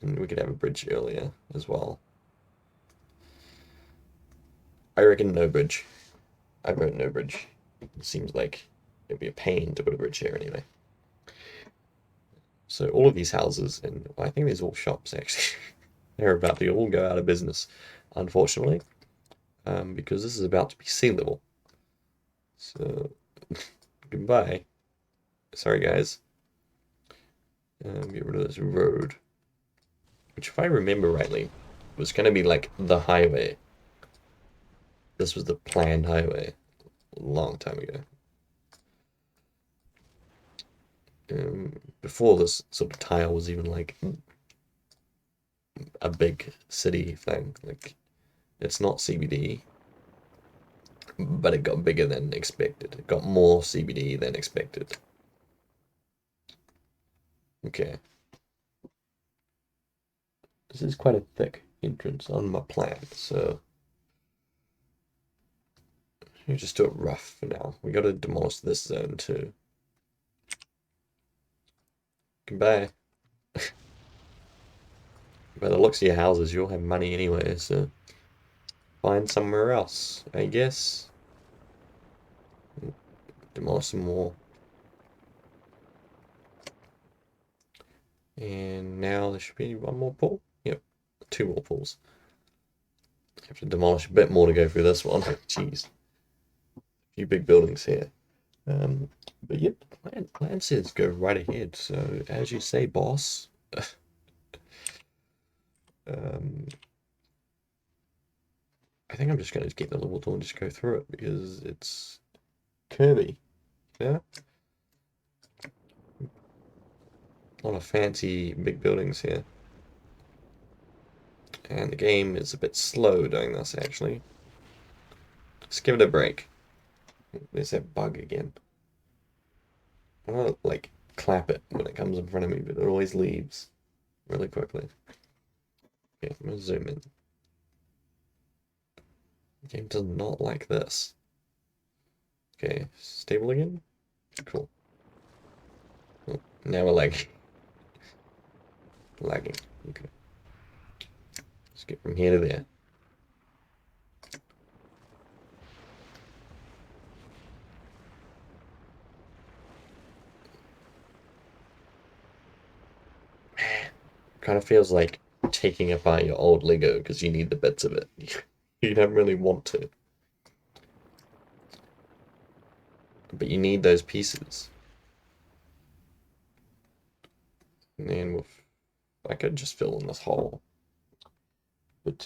And we could have a bridge earlier as well. I reckon no bridge. I wrote no bridge. It seems like it'd be a pain to put a bridge here anyway. So all of these houses, and I think these are all shops actually, they're about to all go out of business, unfortunately, because this is about to be sea level. So goodbye. Sorry guys. Get rid of this road, which if I remember rightly, was going to be like the highway. This was the planned highway a long time ago. Before this sort of tile was even like a big city thing. Like, it's not CBD, but it got bigger than expected. It got more CBD than expected. Okay. This is quite a thick entrance on my plan, so you just do it rough for now. We gotta demolish this zone too. Goodbye. By the looks of your houses, you'll have money anyway, so find somewhere else, I guess. Demolish some more. And now there should be one more pool. Yep, two more pools. Have to demolish a bit more to go through this one. Jeez. A few big buildings here. But yep, plan says go right ahead. So as you say, boss. I think I'm just going to get the level tool and just go through it because it's Kirby. Yeah. A lot of fancy big buildings here. And the game is a bit slow doing this actually. Let's give it a break. There's that bug again. I want to like clap it when it comes in front of me, but it always leaves really quickly. Okay, I'm gonna zoom in. The game does not like this. Okay, stable again? Cool. Oh, now we're lagging. Lagging. Okay. Let's get from here to there. Kind of feels like taking apart your old Lego because you need the bits of it. You don't really want to. But you need those pieces. And with, I could just fill in this hole. But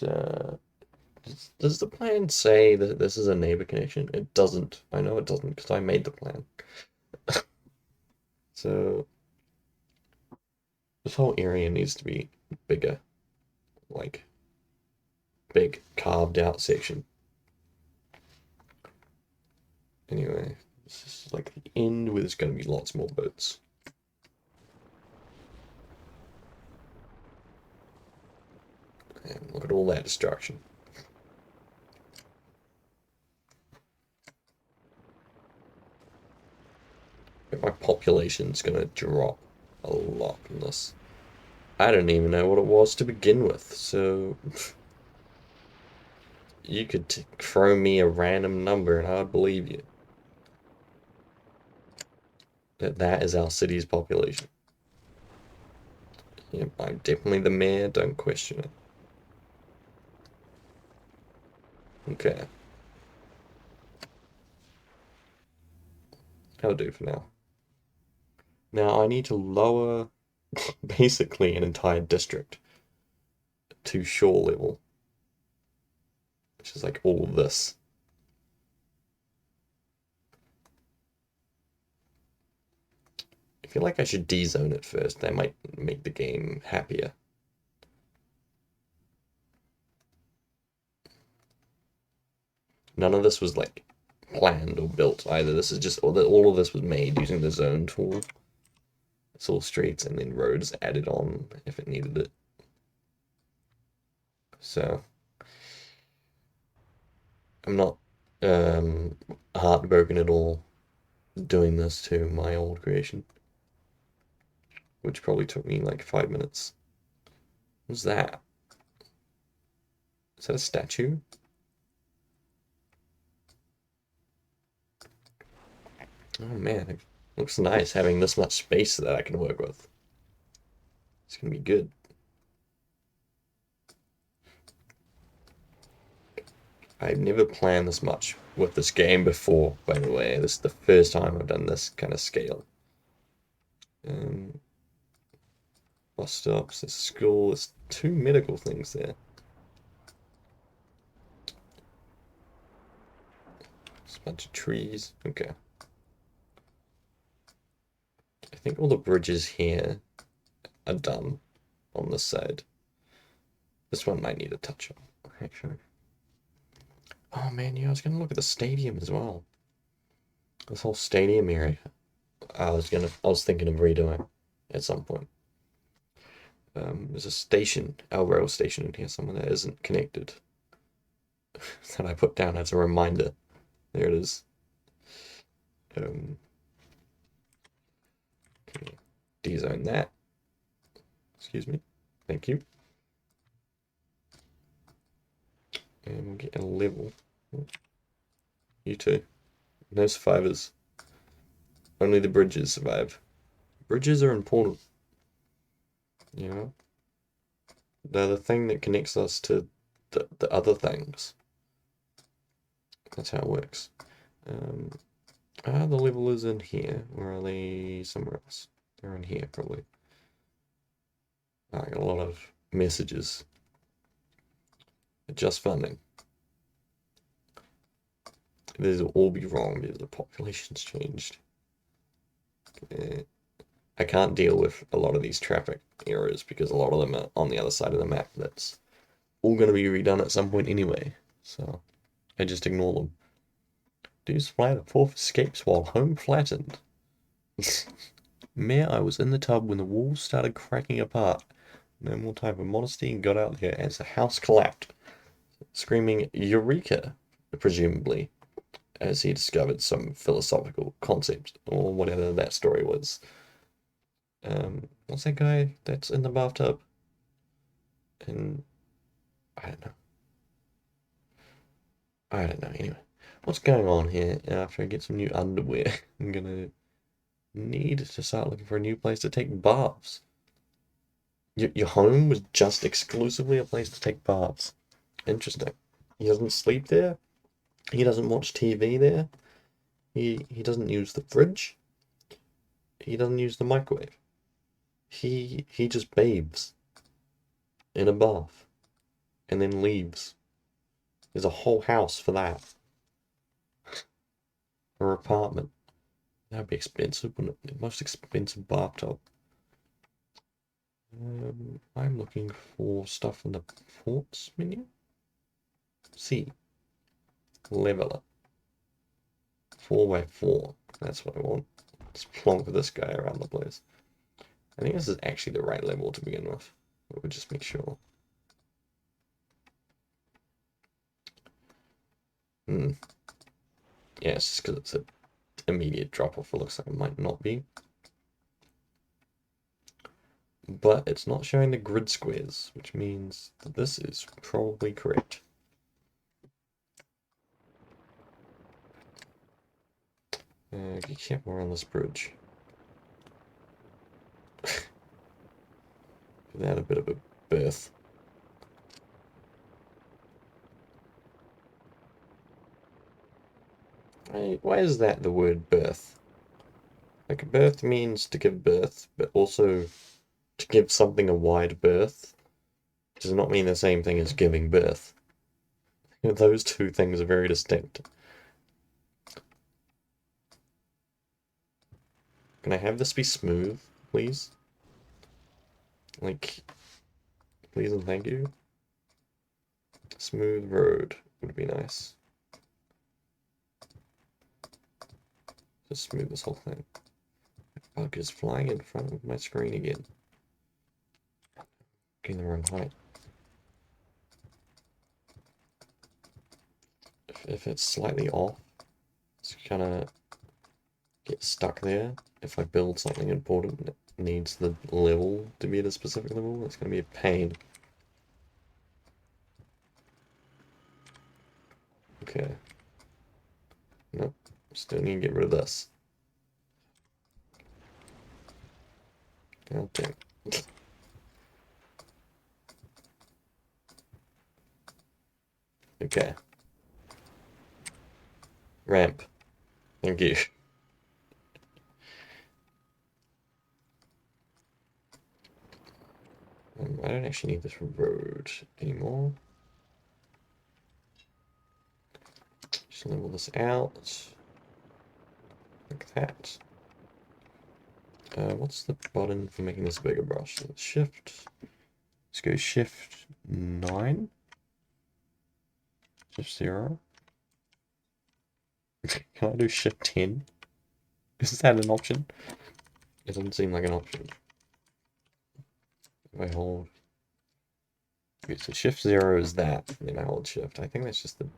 does the plan say that this is a neighbor connection? It doesn't. I know it doesn't because I made the plan. So this whole area needs to be bigger. Like big carved out section. Anyway, this is like the end where there's going to be lots more boats. And look at all that destruction. My population's going to drop a lot from this. I don't even know what it was to begin with, so you could throw me a random number and I would believe you. That is our city's population. Yep, I'm definitely the mayor, don't question it. Okay. That'll do for now. Now I need to lower basically an entire district to shore level, which is like all of this. I feel like I should de-zone it first. That might make the game happier. None of this was like planned or built either. This is just all of this was made using the zone tool. It's all streets and then roads added on if it needed it. So I'm not heartbroken at all doing this to my old creation, which probably took me like 5 minutes. What's that? Is that a statue? Oh man, it looks nice having this much space that I can work with. It's gonna be good. I've never planned this much with this game before, by the way. This is the first time I've done this kind of scale. Um, Bus stops, there's a school, there's two medical things there. There's a bunch of trees. Okay. I think all the bridges here are done on this side. This one might need a touch up, actually. Oh man, yeah, I was gonna look at the stadium as well. This whole stadium area. I was thinking of redoing at some point. There's a station, a rail station in here somewhere that isn't connected. That I put down as a reminder. There it is. Okay. Dezone that. Excuse me. Thank you. And we'll get a level. You too. No survivors. Only the bridges survive. Bridges are important. You know? They're the thing that connects us to the other things. That's how it works. The level is in here. Or are they somewhere else? They're in here, probably. I got a lot of messages. Just funding. These will all be wrong because the population's changed. Okay. I can't deal with a lot of these traffic errors because a lot of them are on the other side of the map. That's all going to be redone at some point anyway. So I just ignore them. Dudes fly the fourth escapes while home flattened. Mayor, I was in the tub when the walls started cracking apart. No more time for modesty and got out there as the house collapsed. Screaming, Eureka! Presumably, as he discovered some philosophical concept or whatever that story was. What's that guy that's in the bathtub? And I don't know. I don't know. Anyway, what's going on here? After I get some new underwear, I'm gonna need to start looking for a new place to take baths. Your home was just exclusively a place to take baths. Interesting. He doesn't sleep there. He doesn't watch TV there. He doesn't use the fridge. He doesn't use the microwave. He just bathes in a bath and then leaves. There's a whole house for that. Or apartment. That'd be expensive, wouldn't it? The most expensive bathtub. I'm looking for stuff in the ports menu. C. Leveler. 4x4. That's what I want. Let's plonk this guy around the place. I think this is actually the right level to begin with. But we'll just make sure. Yeah, it's just because it's an immediate drop-off. It looks like it might not be. But it's not showing the grid squares, which means that this is probably correct. Be careful around this bridge. Give that a bit of a berth. Why is that the word birth? Like, birth means to give birth, but also to give something a wide berth does not mean the same thing as giving birth. Those two things are very distinct. Can I have this be smooth, please? Like, please and thank you. Smooth road would be nice. Just smooth this whole thing. The bug is flying in front of my screen again. Getting the wrong height. If it's slightly off, it's kind of get stuck there. If I build something important that needs the level to be at a specific level, it's going to be a pain. Okay. Nope. Still need to get rid of this. God damn. Okay. Ramp. Thank you. I don't actually need this road anymore. Just level this out. Like that. What's the button for making this a bigger brush? Shift. Let's go Shift 9. Shift 0. Can I do Shift 10? Is that an option? It doesn't seem like an option. If I hold... Okay, so Shift 0 is that, and then I hold Shift. I think that's just the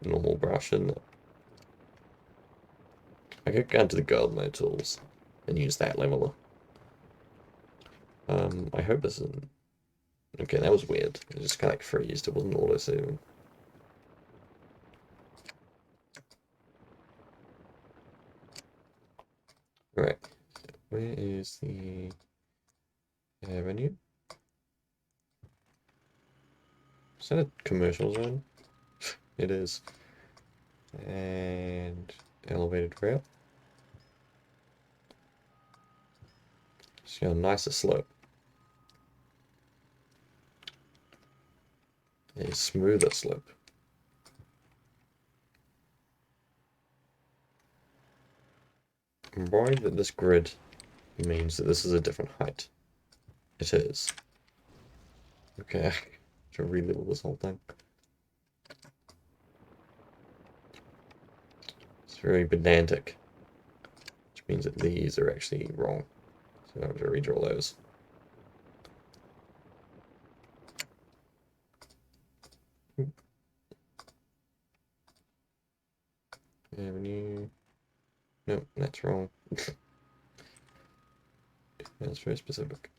normal brush, isn't it? I could go into the God mode tools and use that leveler. I hope this isn't... Okay, that was weird. It just kind of like freezed. It wasn't auto-saving. Right. Where is the avenue? Is that a commercial zone? It is. And elevated rail. It's got a nicer slope. A smoother slope. I'm worried that this grid means that this is a different height. It is. Okay, to re-level this whole thing. It's very pedantic, which means that these are actually wrong. So I have to redraw those. Avenue. Nope, that's wrong. That's very specific.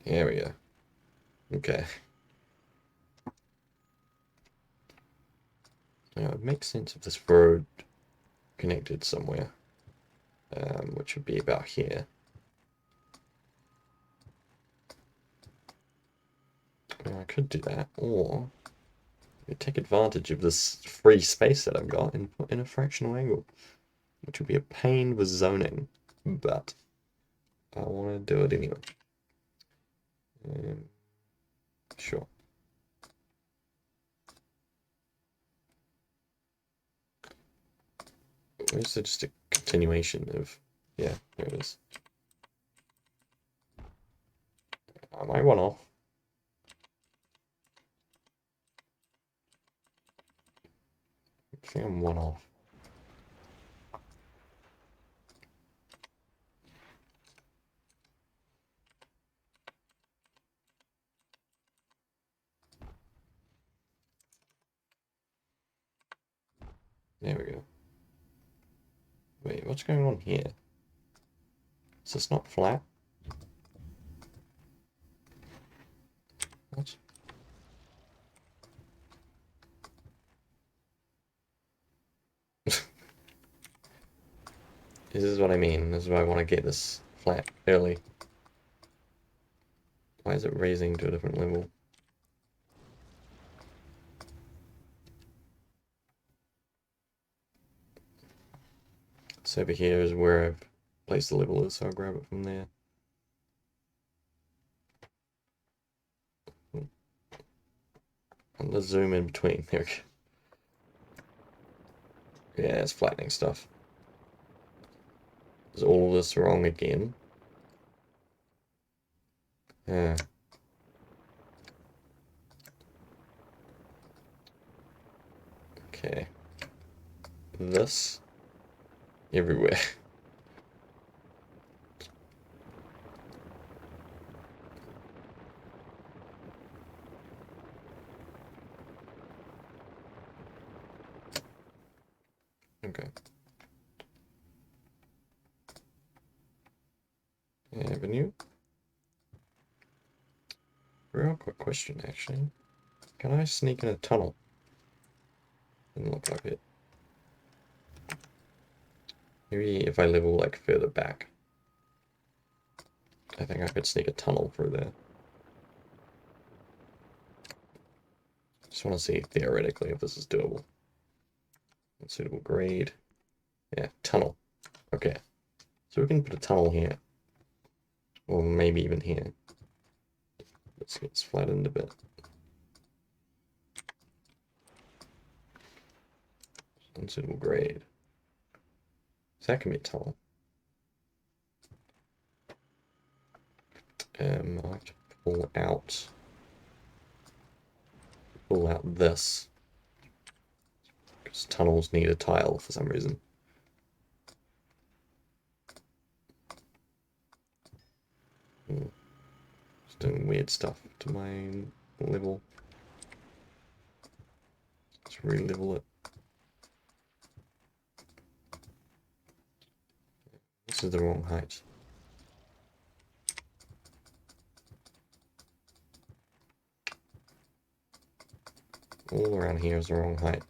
There we go. Okay. Now it makes sense if this road connected somewhere, which would be about here. Now I could do that, or I could take advantage of this free space that I've got and put in a fractional angle, which would be a pain with zoning, but I want to do it anyway. Sure. This is just a continuation of, yeah, there it is. Am I one off? I think I'm one off. There we go. Wait, what's going on here? Is this not flat? What? This is what I mean. This is why I want to get this flat early. Why is it raising to a different level? So over here is where I've placed the level is, so I'll grab it from there. And let's zoom in between. There we go. Yeah, it's flattening stuff. Is all this wrong again? Yeah. Okay. This everywhere. Okay. Avenue. question, actually. Can I sneak in a tunnel? Doesn't look like it. Maybe if I level, like, further back. I think I could sneak a tunnel through there. Just want to see, theoretically, if this is doable. Unsuitable grade. Yeah, tunnel. Okay. So we can put a tunnel here. Or maybe even here. Let's get flattened a bit. Unsuitable grade. So that can be a tunnel. I have to pull out this. Because tunnels need a tile for some reason. Just doing weird stuff to my level. Let's re-level it. This is the wrong height. All around here is the wrong height.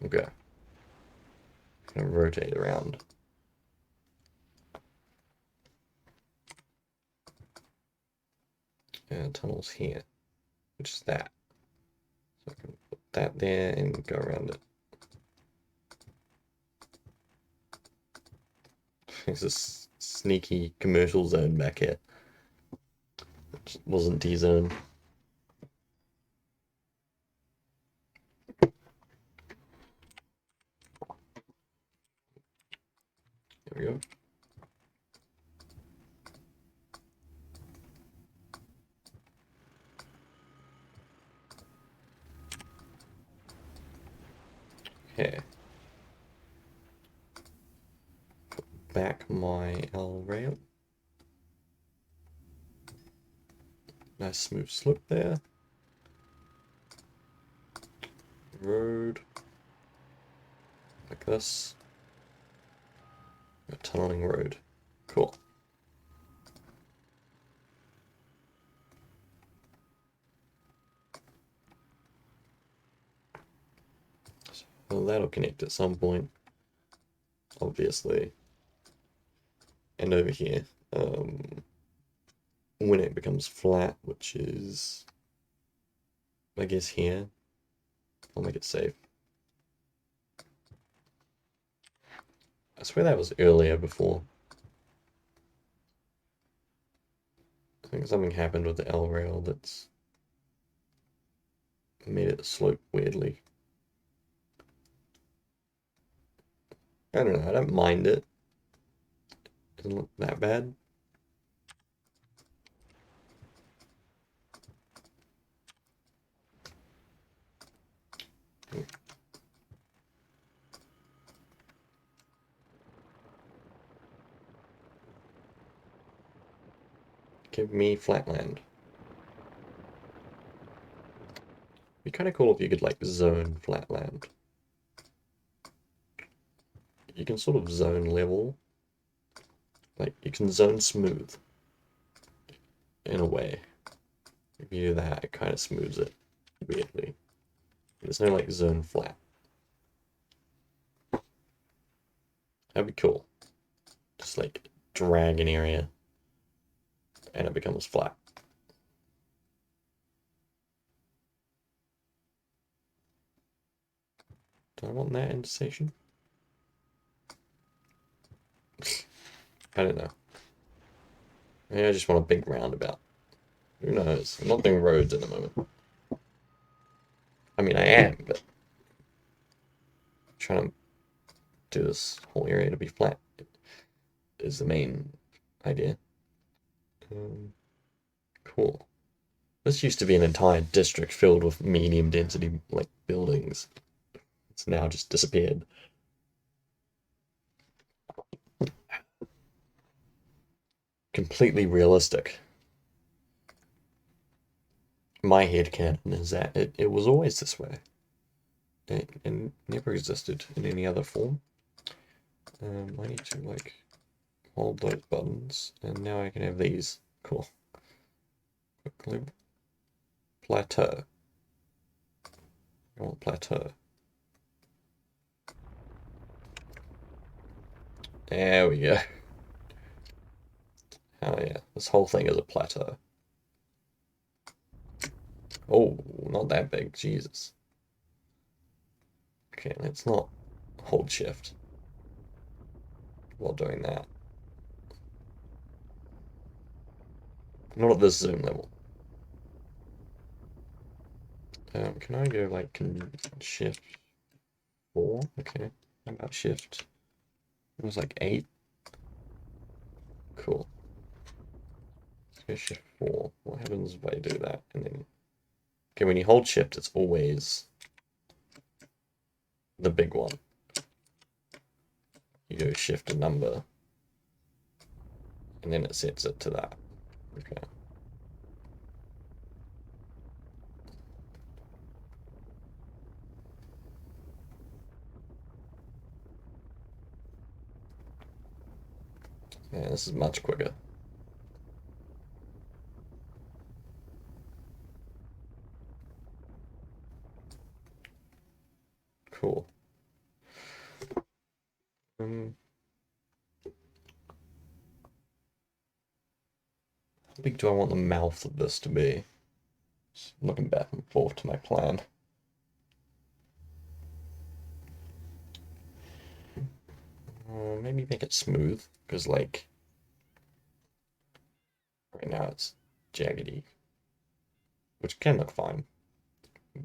Okay. Gonna rotate around. And tunnels here, which is that. So I can put that there and go around it. There's this sneaky commercial zone back here. Which wasn't D-zone. There we go. Okay. Put back my L rail. Nice smooth slope there. Road. Like this. A tunneling road. Cool. Well, that'll connect at some point, obviously. And over here, when it becomes flat, which is, I guess, here, I'll make it safe. I swear that was earlier before. I think something happened with the L rail that's made it slope weirdly. I don't know, I don't mind it. Doesn't look that bad. Give me flatland. It'd be kind of cool if you could like zone flatland. You can sort of zone level. Like you can zone smooth. In a way. If you do that, it kind of smooths it weirdly. There's no like zone flat. That'd be cool. Just like drag an area and it becomes flat. Do I want that intersection? I don't know. Maybe I just want a big roundabout. Who knows? I'm not doing roads at the moment. I mean, I am, but trying to do this whole area to be flat is the main idea. Cool. This used to be an entire district filled with medium density like buildings. It's now just disappeared. Completely realistic. My headcanon is that it was always this way. and never existed in any other form. I need to like hold those buttons, and now I can have these. Cool. Quickly. Plateau. I want plateau. There we go. Oh yeah, this whole thing is a plateau. Oh, not that big, Jesus. Okay, let's not hold shift while doing that. Not at this zoom level. Can I go like shift 4? Okay. How about shift? It was like 8. Cool. Let's go shift 4. What happens if I do that? And then, okay, when you hold shift, it's always the big one. You go shift a number, and then it sets it to that. Okay. Yeah, this is much quicker. Cool. How big do I want the mouth of this to be? Just looking back and forth to my plan. Maybe make it smooth, because like right now it's jaggedy, which can look fine,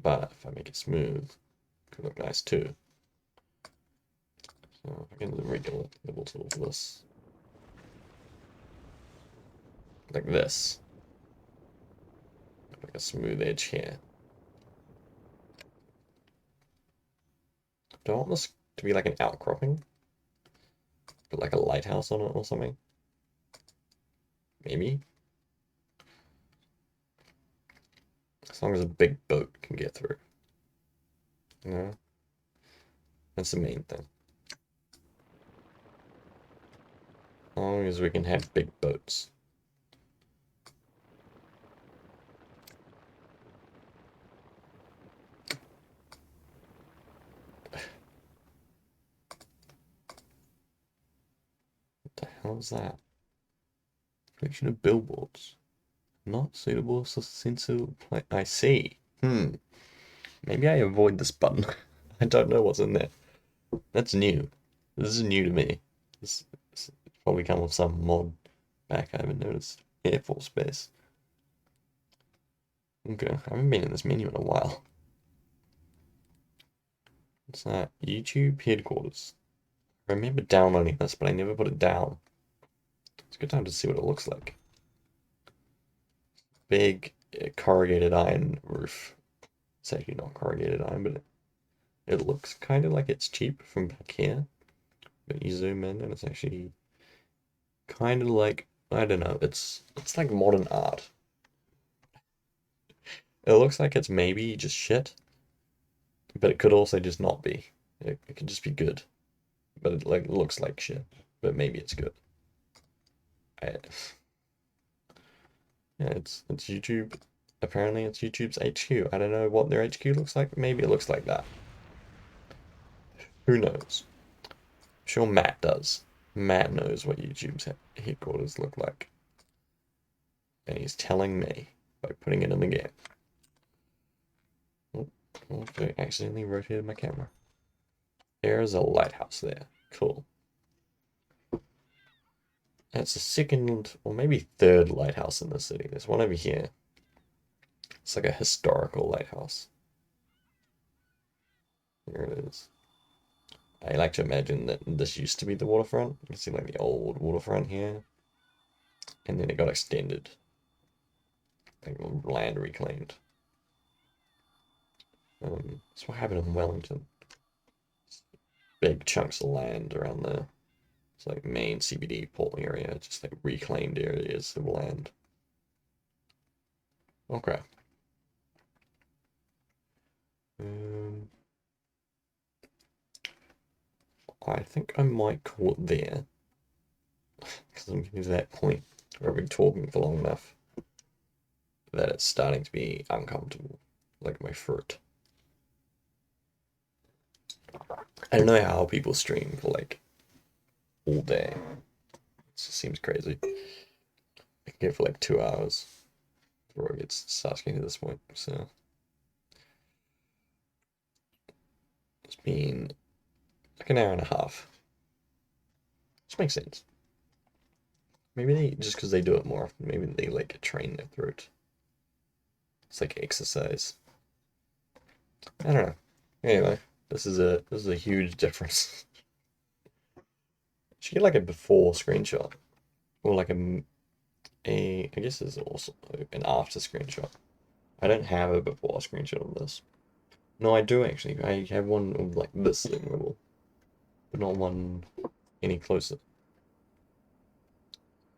but if I make it smooth, it could look nice too. So if I can regular level tool for this, like this, like a smooth edge here. Do I want this to be like an outcropping? Put like a lighthouse on it or something? Maybe. As long as a big boat can get through. No? That's the main thing. As long as we can have big boats. What the hell is that? Collection of billboards. Not suitable for sensible play. I see. Maybe I avoid this button. I don't know what's in there. That's new. This is new to me. This probably come with some mod back. I haven't noticed. Air Force Base. Okay, I haven't been in this menu in a while. What's that? YouTube headquarters. I remember downloading this, but I never put it down. It's a good time to see what it looks like. Big corrugated iron roof. It's actually not corrugated iron, but it looks kind of like it's cheap from back here. But you zoom in and it's actually kind of like, I don't know, it's like modern art. It looks like it's maybe just shit, but it could also just not be. It could just be good, but it like looks like shit, but maybe it's good. I, yeah, it's YouTube. Apparently, it's YouTube's HQ. I don't know what their HQ looks like. Maybe it looks like that. Who knows? I'm sure Matt does. Matt knows what YouTube's headquarters look like, and he's telling me by putting it in the game. Oh, I accidentally rotated my camera. There's a lighthouse there. Cool. That's the second, or maybe third lighthouse in the city. There's one over here. It's like a historical lighthouse. Here it is. I like to imagine that this used to be the waterfront. You can see like the old waterfront here. And then it got extended. Like land reclaimed. That's what happened in Wellington. Big chunks of land around there. It's like main CBD port area, just like reclaimed areas of land. Okay. I think I might call it there. Because I'm getting to that point where I've been talking for long enough that it's starting to be uncomfortable, like my throat. I don't know how people stream for like all day. It just seems crazy. I can go for like 2 hours before it starts getting to this point. So it's been like an hour and a half. Which makes sense. Maybe they just because they do it more often, maybe they like train their throat. It's like exercise. I don't know. Anyway, this is a huge difference. Should get like a before screenshot or like I guess there's also an after screenshot. I don't have a before screenshot of this. No, I do actually. I have one of like this thing level, but not one any closer.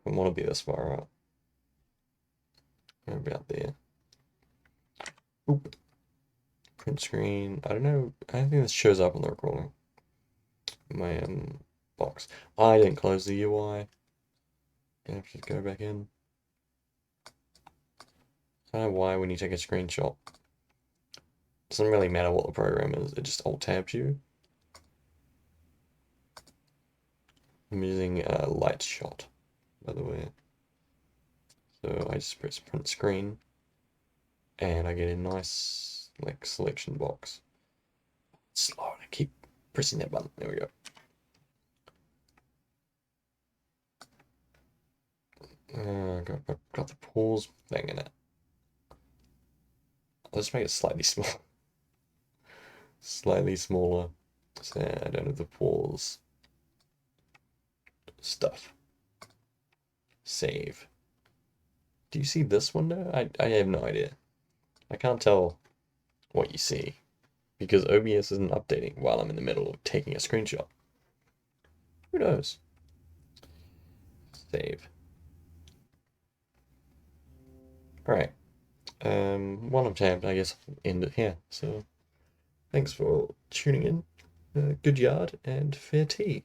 I want to be this far out. About there. Oop. Print screen. I don't know. I don't think this shows up on the recording. My box. I didn't close the UI. I have to go back in. I don't know why when you take a screenshot. It doesn't really matter what the program is. It just alt tabs you. I'm using Lightshot, by the way. So I just press print screen and I get a nice like selection box. It's slow. I keep pressing that button. There we go. Got the pause thing in it. I'll just make it slightly small. Slightly smaller. So I don't have the pause stuff. Save. Do you see this window? I have no idea. I can't tell what you see because OBS isn't updating while I'm in the middle of taking a screenshot. Who knows? Save. Alright. While I'm tabbed, I guess I'll end it here. So thanks for tuning in. Good yard and fair tea.